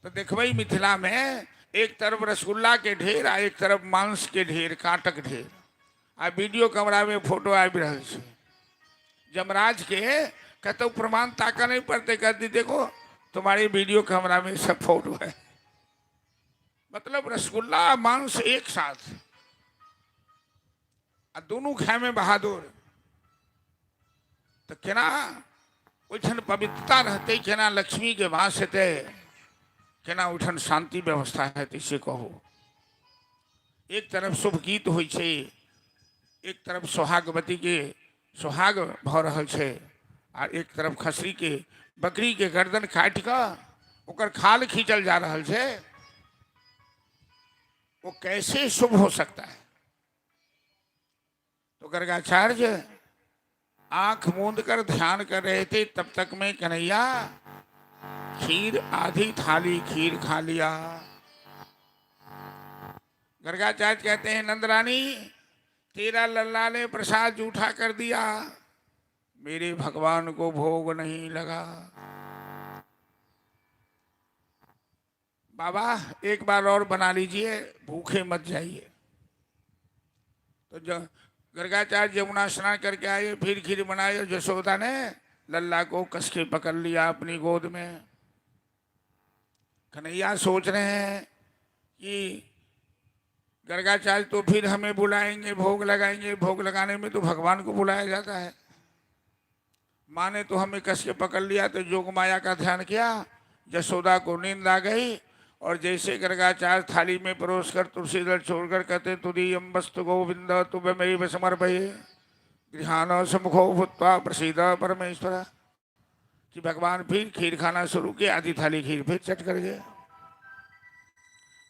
तो देखबई मिथिला में एक तरफ रसगुल्ला के ढेर आ एक तरफ मांस के ढेर, कांटक ढेर, आ वीडियो कैमरा में फोटो आबि रहल छे। जमराज के कहते प्रमाण ताका नहीं पड़ते, कहती देखो तुम्हारे वीडियो कैमरा में सब फोटो है। मतलब रसगुल्ला मांस एक साथ, दोनों खाए में बहादुर। तो केना उठन पवित्रता रहते, केना लक्ष्मी के वास हेते, केना उठन शांति व्यवस्था है, इसे कहो। एक तरफ शुभ गीत होइ छे, एक तरफ सोहागवती के सोहाग भ रहल छे, और एक तरफ खसरी के बकरी के गर्दन काट कर ओकर खाल खींचल जा रहल छे। वो कैसे शुभ हो सकता है? तो गर्गाचार्य आंख मूंद कर ध्यान कर रहे थे, तब तक में कन्हैया खीर आधी थाली खीर खा लिया। गर्गाचार्य कहते हैं नंदरानी तेरा लल्ला ने प्रसाद जूठा कर दिया, मेरे भगवान को भोग नहीं लगा। बाबा एक बार और बना लीजिए, भूखे मत जाइए। तो जो गर्गाचार्य यमुना स्नान करके आए, फिर खीर बनाई और यशोदा ने लल्ला को कस के पकड़ लिया अपनी गोद में। कन्हैया सोच रहे हैं कि गर्गाचार्य तो फिर हमें बुलाएंगे, भोग लगाएंगे। भोग लगाने में तो भगवान को बुलाया जाता है। माँ ने तो हमें कस के पकड़ लिया, तो जोग माया का ध्यान किया। यशोदा को नींद आ गई, और जैसे गर्गाचार्य थाली में परोस कर तुलसी दल छोड़कर कहते तुदीयं वस्तु गोविंद तुभ्यमेव समर्पये गृहाण सम्मुखो भूत्वा प्रसीद परमेश्वर, कि भगवान फिर खीर खाना शुरू किया, आधी थाली खीर फिर चट कर गए।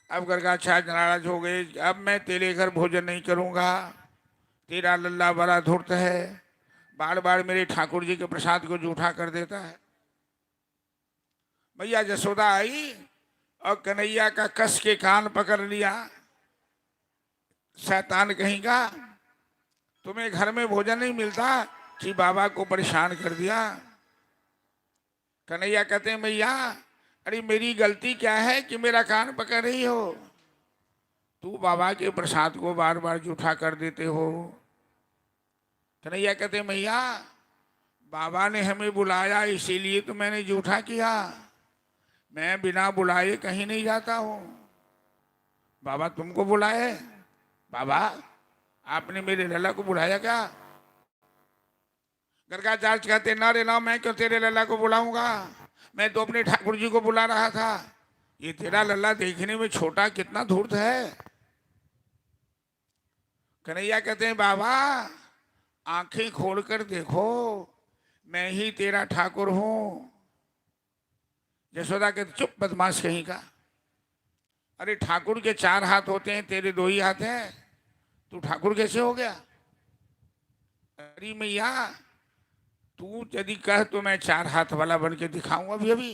अब गर्गाचार्य नाराज हो गए, अब मैं तेरे घर भोजन नहीं करूँगा, तेरा लल्ला बड़ा धूर्त है, बार बार मेरे ठाकुर जी के प्रसाद को जूठा कर देता है। भैया यशोदा आई और कन्हैया का कस के कान पकड़ लिया। शैतान कहेगा, तुम्हें घर में भोजन नहीं मिलता कि बाबा को परेशान कर दिया। कन्हैया कहते हैं भैया अरे मेरी गलती क्या है कि मेरा कान पकड़ रही हो? तू बाबा के प्रसाद को बार बार जूठा कर देते हो। कन्हैया कहते हैं भैया बाबा ने हमें बुलाया इसीलिए तो मैंने जूठा किया, मैं बिना बुलाए कहीं नहीं जाता हूँ। बाबा तुमको बुलाए? बाबा आपने मेरे लल्ला को बुलाया क्या? गर्गाचार्य कहते ना रे ना, मैं क्यों तेरे लल्ला को बुलाऊंगा, मैं तो अपने ठाकुर जी को बुला रहा था। ये तेरा लल्ला देखने में छोटा कितना धूर्त है। कन्हैया कहते हैं बाबा आंखें खोलकर देखो, मैं ही तेरा ठाकुर हूं। यशोदा कहते चुप बदमाश कहीं का, अरे ठाकुर के 4 हाथ होते हैं, तेरे 2 ही हाथ हैं, तू ठाकुर कैसे हो गया? अरे मैया तू यदि कह तो मैं 4 हाथ वाला बन के दिखाऊंगा अभी अभी।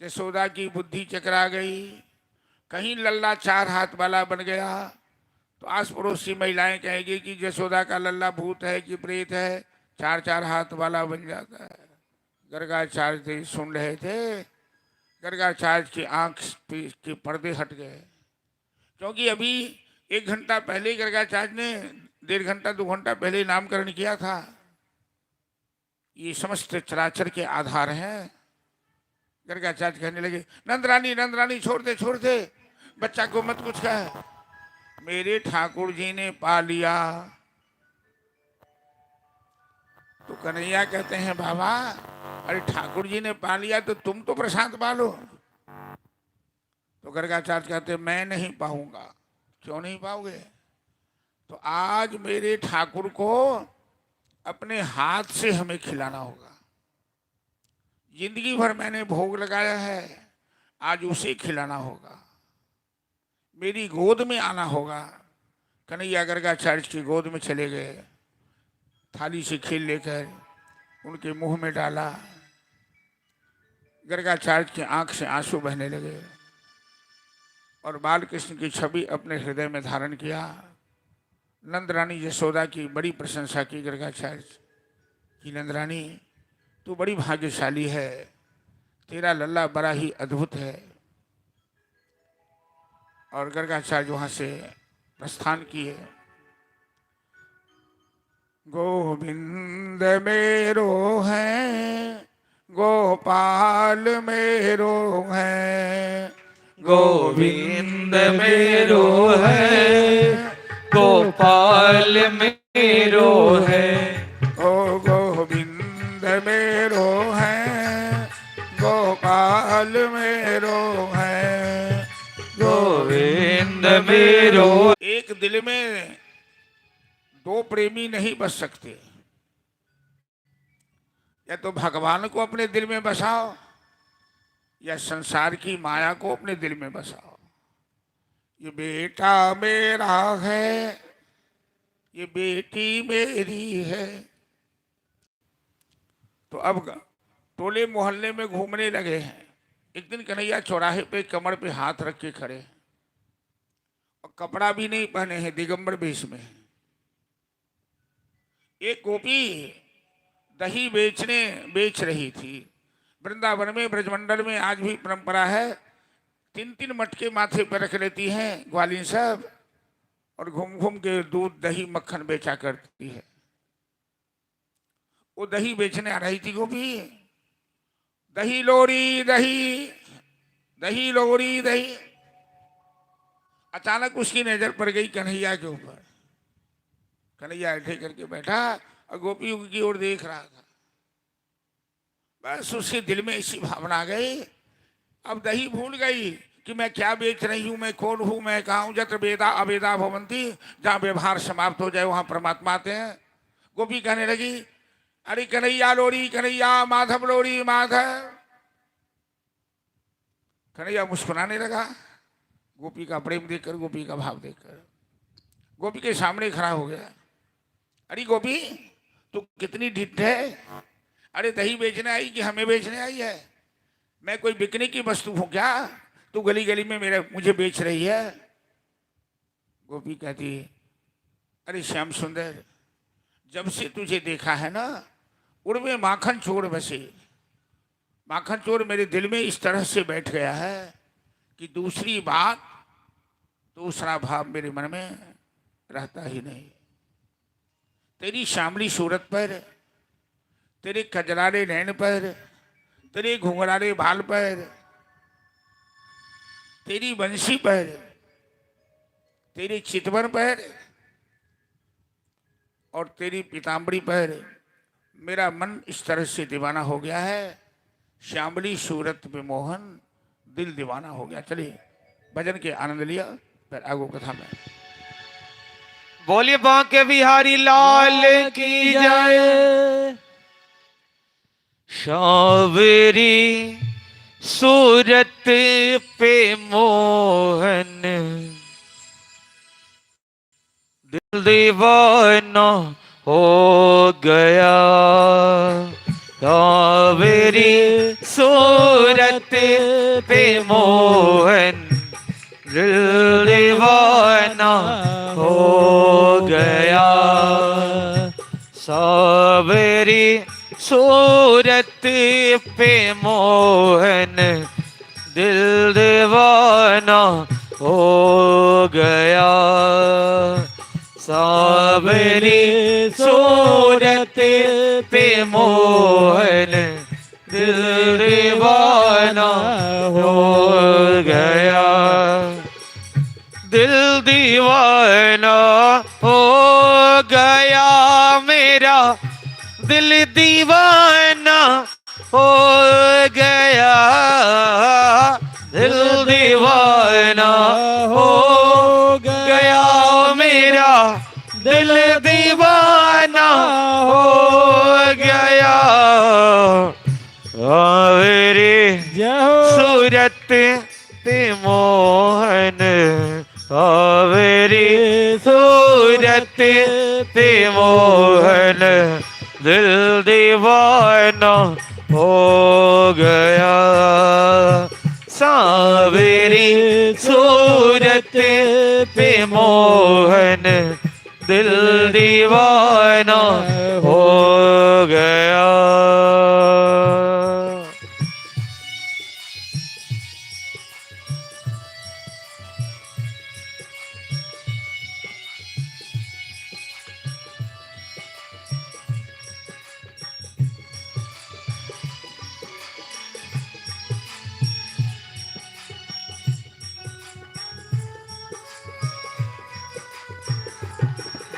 यशोदा की बुद्धि चकरा गई, कहीं लल्ला 4 हाथ वाला बन गया तो आस पड़ोस की महिलाएं कहेंगी कि यशोदा का लल्ला भूत है कि प्रेत है, चार चार हाथ वाला बन जाता है। गर्गाचार्य जी सुन रहे थे, गर्गाचार्य की आंख के पर्दे हट गए, क्योंकि अभी 1 घंटा पहले गर्गाचार्य ने 1.5 घंटा 2 घंटा पहले नामकरण किया था। ये समस्त चराचर के आधार हैं। गर्गाचार्य कहने लगे, नंदरानी नंदरानी छोड़ दे छोड़ दे, बच्चा को मत कुछ कह, मेरे ठाकुर जी ने पा लिया। तो कन्हैया कहते हैं, बाबा अरे ठाकुर जी ने पा लिया तो तुम तो प्रशांत पालो। तो गर्गाचार्य कहते हैं, मैं नहीं पाऊंगा। क्यों नहीं पाओगे? तो आज मेरे ठाकुर को अपने हाथ से हमें खिलाना होगा। जिंदगी भर मैंने भोग लगाया है, आज उसे खिलाना होगा, मेरी गोद में आना होगा। कन्हैया गर्गाचार्य की गोद में चले गए, थाली से खीर लेकर उनके मुंह में डाला। गर्गाचार्य की आंख से आंसू बहने लगे और बालकृष्ण की छवि अपने हृदय में धारण किया। नंदरानी यशोदा की बड़ी प्रशंसा की गर्गाचार्य की, नंदरानी तू बड़ी भाग्यशाली है, तेरा लल्ला बड़ा ही अद्भुत है। और गर्गाचार्य वहां से प्रस्थान किए। गोविंद मेरो है, गोपाल मेरो है, गोविंद मेरो है, गोपाल मेरो है। ओ गोविंद मेरो है, गोपाल मेरो है, गोविंद मेरो। एक दिल में 2 प्रेमी नहीं बस सकते। या तो भगवान को अपने दिल में बसाओ या संसार की माया को अपने दिल में बसाओ। ये बेटा मेरा है, ये बेटी मेरी है। तो अब टोले मोहल्ले में घूमने लगे हैं। एक दिन कन्हैया चौराहे पे कमर पे हाथ रख के खड़े हैं और कपड़ा भी नहीं पहने हैं, दिगंबर वेश में। एक गोपी दही बेच रही थी। वृंदावन में ब्रजमंडल में आज भी परंपरा है, 3-3 मटके माथे पर रख लेती हैं ग्वालिन सब और घूम घूम के दूध दही मक्खन बेचा करती है। वो दही बेचने आ रही थी गोपी, दही लोरी दही, दही लोरी दही। अचानक उसकी नजर पड़ गई कन्हैया के ऊपर। कन्हैया ऐठे करके बैठा और गोपी की ओर देख रहा था। बस उसके दिल में ऐसी भावना आ गई, अब दही भूल गई कि मैं क्या बेच रही हूं, मैं कौन हूं, मैं कहाँ हूं। जत्र वेदा अवेदा भवंती, जहाँ व्यवहार समाप्त हो जाए वहां परमात्मा आते हैं। गोपी कहने लगी, अरे कन्हैया लोरी कन्हैया, माधव लोरी माधव। कन्हैया मुस्कुराने लगा गोपी का प्रेम देखकर, गोपी का भाव देखकर। गोपी के सामने खड़ा हो गया। अरे गोपी तू कितनी ढिठ है, अरे दही बेचने आई कि हमें बेचने आई है? मैं कोई बिकने की वस्तु हूं क्या, तू गली गली में मुझे बेच रही है? गोपी कहती, अरे श्याम सुंदर, जब से तुझे देखा है ना, उड़वे माखन चोर बसे। माखन चोर मेरे दिल में इस तरह से बैठ गया है कि दूसरी बात, दूसरा भाव मेरे मन में रहता ही नहीं। तेरी श्यामली सूरत पर, तेरे कजरारे नैन पर, तेरे घुंघरारे बाल पर, तेरी बंसी पर, तेरे चितवन पर और तेरी पीताम्बरी पर मेरा मन इस तरह से दीवाना हो गया है। श्यामली सूरत पे मोहन, दिल दीवाना हो गया। चलिए भजन के आनंद लिया, फिर आगो कथा में। बोलिए बांके बिहारी लाल की जय। शावरी सूरत पे मोहन, दिल दीवाना हो गया। शावरी सूरत पे मोहन, दिल दीवाना हो गया। सावरी सूरत पे मोहन दिल दीवाना हो गया। सावरी सूरत पे मोहन दिल दीवाना हो गया। दिल दीवाना हो गया मेरा, दिल दीवाना हो गया। दिल दीवाना हो गया मेरा, दिल दीवाना हो गया। मेरी सूरत पे मोहन, मेरी सूरत पे मोहन दिल दीवाना हो गया। सावरी सूरत पे मोहन दिल दीवाना हो गया।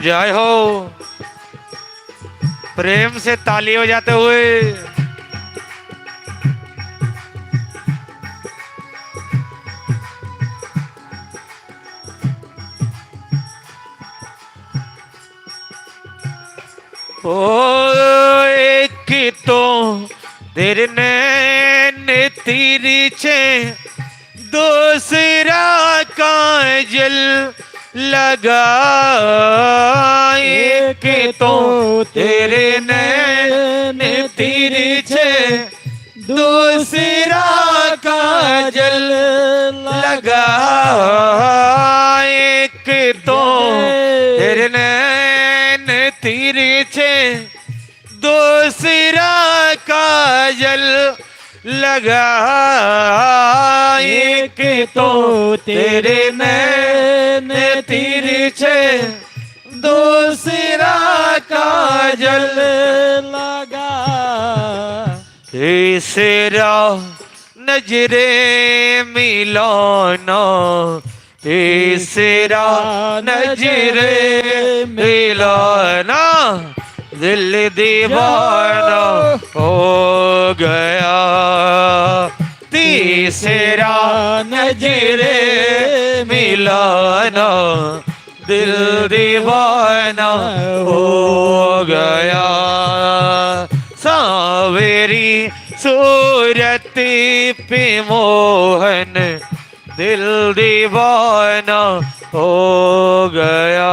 जय हो। प्रेम से ताली बजाते हुए ओ एक तो तेरे नैन तिरछे, दूसरा काजल लगा। एक तो तेरे नैन तिरछे, दूसरा काजल लगा। एक तो तेरे नैन तिरछे, दूसरा काजल लगा। एक तो तेरे नैन तिरछे, दूसरा काजल लगा। तीसरा नजरे मिलाना, तीसरा नजरे मिलाना दिल दीवाना हो गया। तीसरा नजरे मिलाना दिल दीवाना हो गया। सावरी सूरत पे मोहन दिल दीवाना हो गया।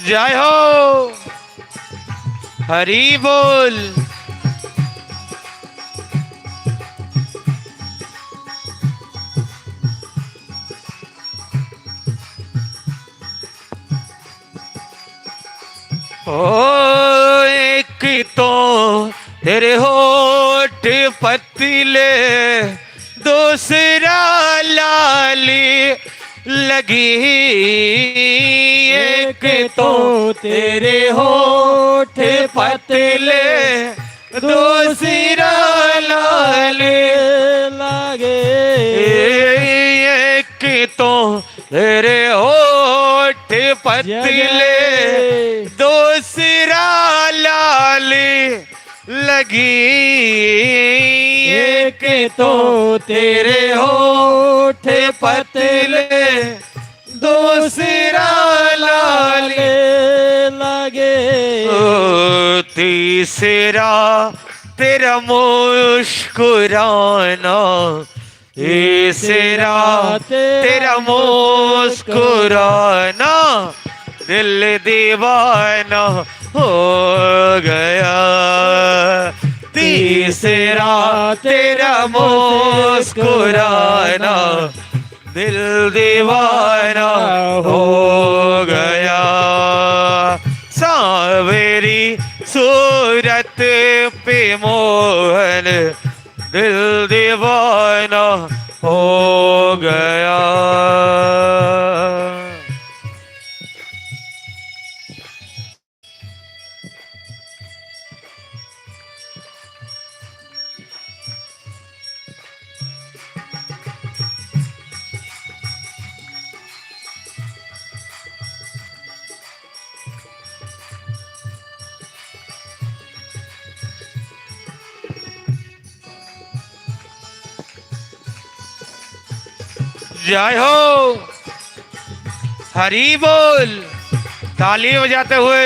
जय हो। हरि बोल। ओ एक तो तेरे होठ पतले, दूसरा लाली लगी। एक तो तेरे होठ पतले, दूसरा लाली लगे। एक तो तेरे होठ पतले, दूसरा लाली लगी। एक तो तेरे होठ पतले, दूसरा लाली लगे। तीसरा तेरा मुस्कुराना तेरा तेरा मुस्कुराना दिल दीवाना हो गया। तीसरा तेरा मुस्कुराना दिल दीवाना हो गया। सांवरी सूरत पे मोहन दिल दीवाना हो गया। जय हो, हरी बोल, ताली बजाते हुए।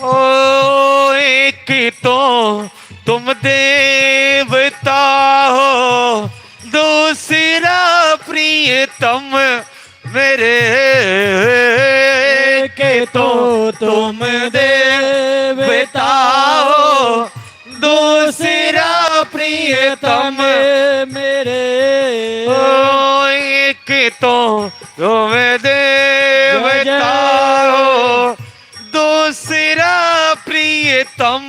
ओ एक तो तुम देवता हो, दूसरा प्रियतम मेरे के तो तुम देवता हो, दूसरा प्रियतम मेरे। ओ एक तो तुम देवता हो, दूसरा प्रियतम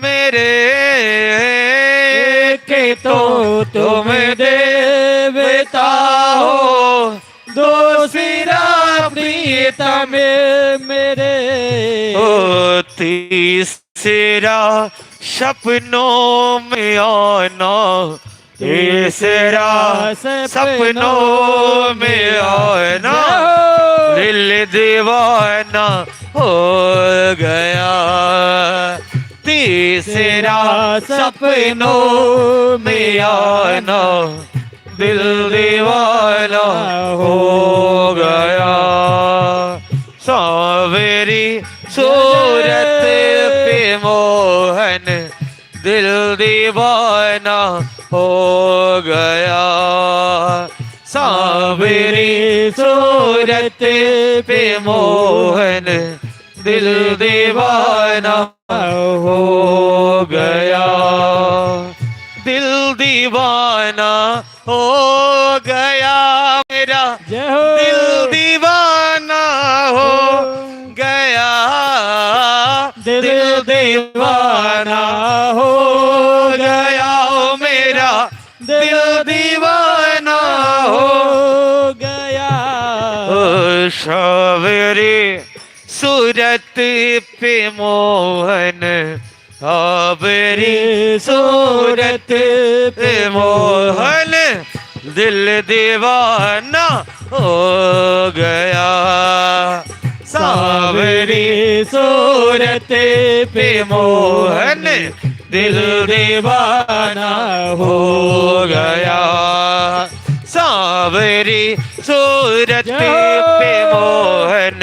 मेरे के तो तुम देवता हो, दूसरा प्रियतम मेरे। ओ तीसरा सपनों में आना, तीसरा सपनों में आना दिल दीवाना हो गया। तीसरा सपनों में आना दिल दीवाना हो गया। सांवरी सूरत पे मोहन दिल दीवाना हो गया। सांवरी सूरत पे मोहन दिल दीवाना हो गया। दिल दीवाना हो गया मेरा, दिल दीवाना हो गया। दिल दीवाना हो गया मेरा, दिल दीवाना हो गया। सांवरी सूरत पे मोहन, सांवरी सूरत पे मोहन दिल दीवाना हो गया। सांवरी सूरत पे मोहन दिल दीवाना हो गया। सांवरी सूरत पे मोहन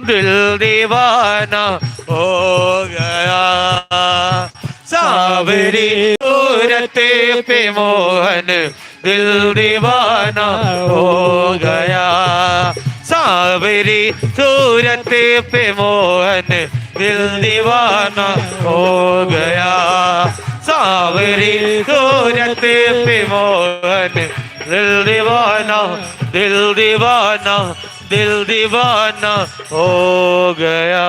दिल दीवाना हो गया। सांवरी सूरत पे मोहन दिल दीवाना हो गया। सांवरी सूरत पे मोहन दिल दीवाना हो गया। सांवरी सूरत पे मोहन दिल दीवाना, दिल दीवाना, दिल दीवाना हो गया।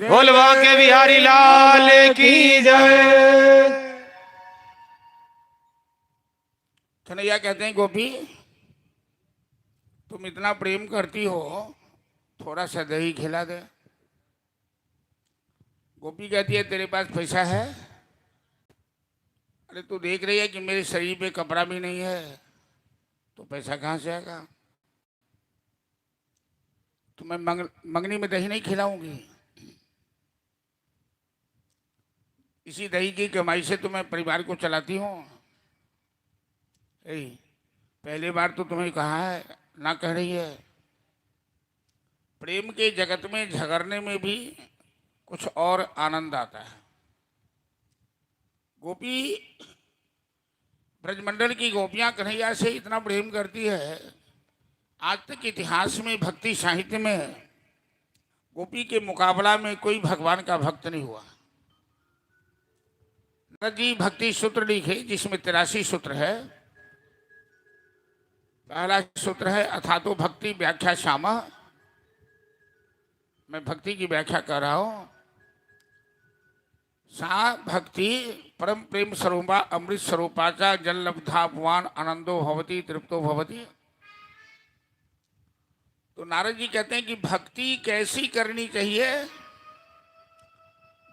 बोल बांके बिहारी लाल की जय। कन्हैया कहते हैं गोपी तुम इतना प्रेम करती हो, थोड़ा सा दही खिला दे। गोपी कहती है तेरे पास पैसा है? अरे तू देख रही है कि मेरे शरीर पे कपड़ा भी नहीं है, तो पैसा कहाँ से आएगा? तो मैं मंगनी में दही नहीं खिलाऊंगी। इसी दही की कमाई से तो मैं परिवार को चलाती हूँ। पहली बार तो तुम्हें कहा है, ना कह रही है। प्रेम के जगत में झगड़ने में भी कुछ और आनंद आता है। गोपी, ब्रजमंडल की गोपियां कन्हैया से इतना प्रेम करती है, आज तक इतिहास में भक्ति साहित्य में गोपी के मुकाबला में कोई भगवान का भक्त नहीं हुआ। नारद जी भक्ति सूत्र लिखे, जिसमें 83 सूत्र है। पहला सूत्र है अथातो भक्ति व्याख्या श्यामा। मैं भक्ति की व्याख्या कर रहा हूं। सा भक्ति परम प्रेम स्वरूपा अमृत स्वरूपाचा जल लब्धापवान आनंदो भवती तृप्तो भवती। तो नारद जी कहते हैं कि भक्ति कैसी करनी चाहिए।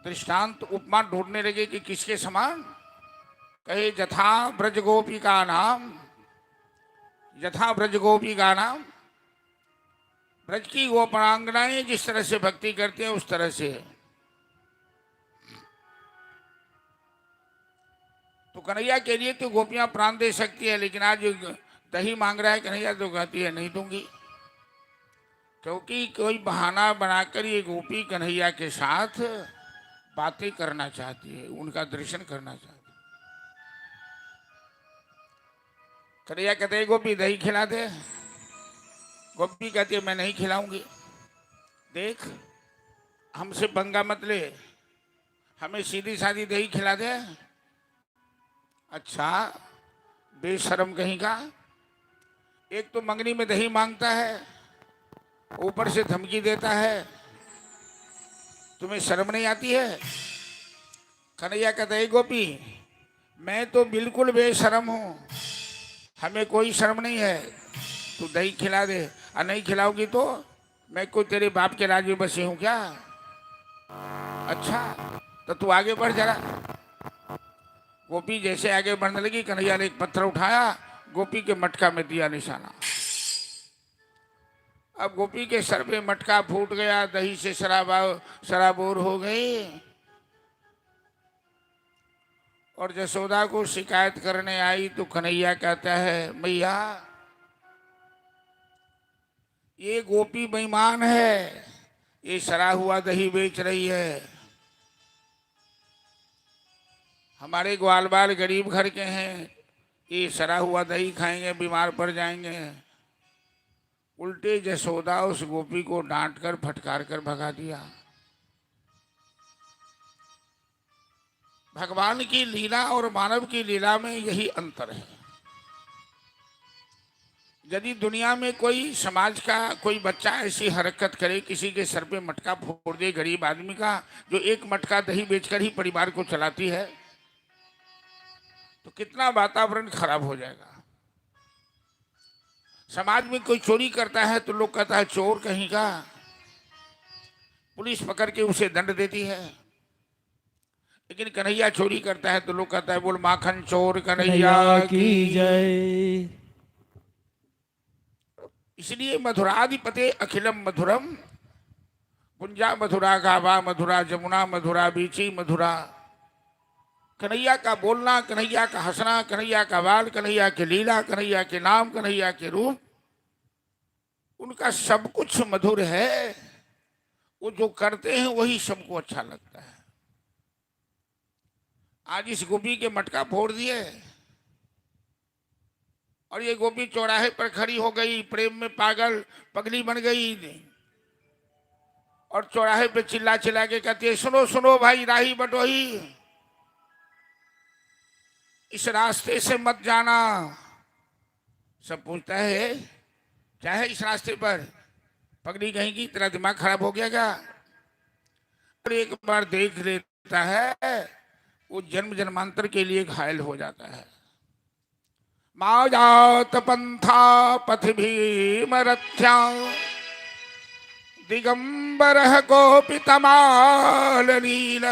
दृष्टांत उपमा ढूंढने लगे कि किसके समान। कहे जथा ब्रज गोपी का नाम, यथा ब्रज गोपी का नाम। ब्रज की गोपांगनाएं जिस तरह से भक्ति करते हैं उस तरह से। तो कन्हैया के लिए तो गोपियां प्राण दे सकती है, लेकिन आज दही मांग रहा है कन्हैया तो कहती है नहीं दूंगी। क्योंकि कोई बहाना बनाकर ये गोपी कन्हैया के साथ बातें करना चाहती है, उनका दर्शन करना चाहती है। कन्हैया कहते हैं गोपी दही खिला दे। गोपी कहती है मैं नहीं खिलाऊंगी। देख, हमसे पंगा मत ले, हमें सीधी सादी दही खिला दे। अच्छा, बेशर्म कहीं का। एक तो मंगनी में दही मांगता है, ऊपर से धमकी देता है। तुम्हें शर्म नहीं आती है? कन्हैया कहता है गोपी मैं तो बिल्कुल बेशर्म हूं, हमें कोई शर्म नहीं है। तू दही खिला दे, और नहीं खिलाओगी तो मैं कोई तेरे बाप के राज में बसी हूं क्या? अच्छा तो तू आगे बढ़ जरा। गोपी जैसे आगे बढ़ने लगी, कन्हैया ने एक पत्थर उठाया, गोपी के मटका में दिया निशाना। अब गोपी के सर पे मटका फूट गया, दही से शराबोर हो गई। और यशोदा को शिकायत करने आई तो कन्हैया कहता है मैया ये गोपी बेईमान है, ये सड़ा हुआ दही बेच रही है। हमारे ग्वाल बाल गरीब घर के हैं, ये सड़ा हुआ दही खाएंगे बीमार पड़ जाएंगे। उल्टे यशोदा उस गोपी को डांट कर फटकार कर भगा दिया। भगवान की लीला और मानव की लीला में यही अंतर है। यदि दुनिया में कोई समाज का कोई बच्चा ऐसी हरकत करे, किसी के सर पे मटका फोड़ दे, गरीब आदमी का जो एक मटका दही बेचकर ही परिवार को चलाती है, तो कितना वातावरण खराब हो जाएगा। समाज में कोई चोरी करता है तो लोग कहता है चोर कहीं का, पुलिस पकड़ के उसे दंड देती है। लेकिन कन्हैया चोरी करता है तो लोग कहता है बोल माखन चोर कन्हैया की जय। इसलिए मधुराधिपते अखिलम मधुरम, कुंजा मधुरा गावा मधुरा जमुना मधुरा बीची मधुरा। कन्हैया का बोलना, कन्हैया का हंसना, कन्हैया का बाल, कन्हैया की लीला, कन्हैया के नाम, कन्हैया के रूप, उनका सब कुछ मधुर है। वो जो करते हैं वही सबको अच्छा लगता है। आज इस गोपी के मटका फोड़ दिए और ये गोपी चौराहे पर खड़ी हो गई, प्रेम में पागल पगली बन गई और चौराहे पे चिल्ला चिल्ला के कहती है सुनो सुनो भाई राही बटोही, इस रास्ते से मत जाना। सब पूछता है क्या है इस रास्ते पर, पगड़ी कहेगी तेरा दिमाग खराब हो गया क्या? और एक बार देख लेता है वो जन्म जन्मांतर के लिए घायल हो जाता है। माजात पंथा पथ भीमरथ्या दिगंबर गोपितमाल नील।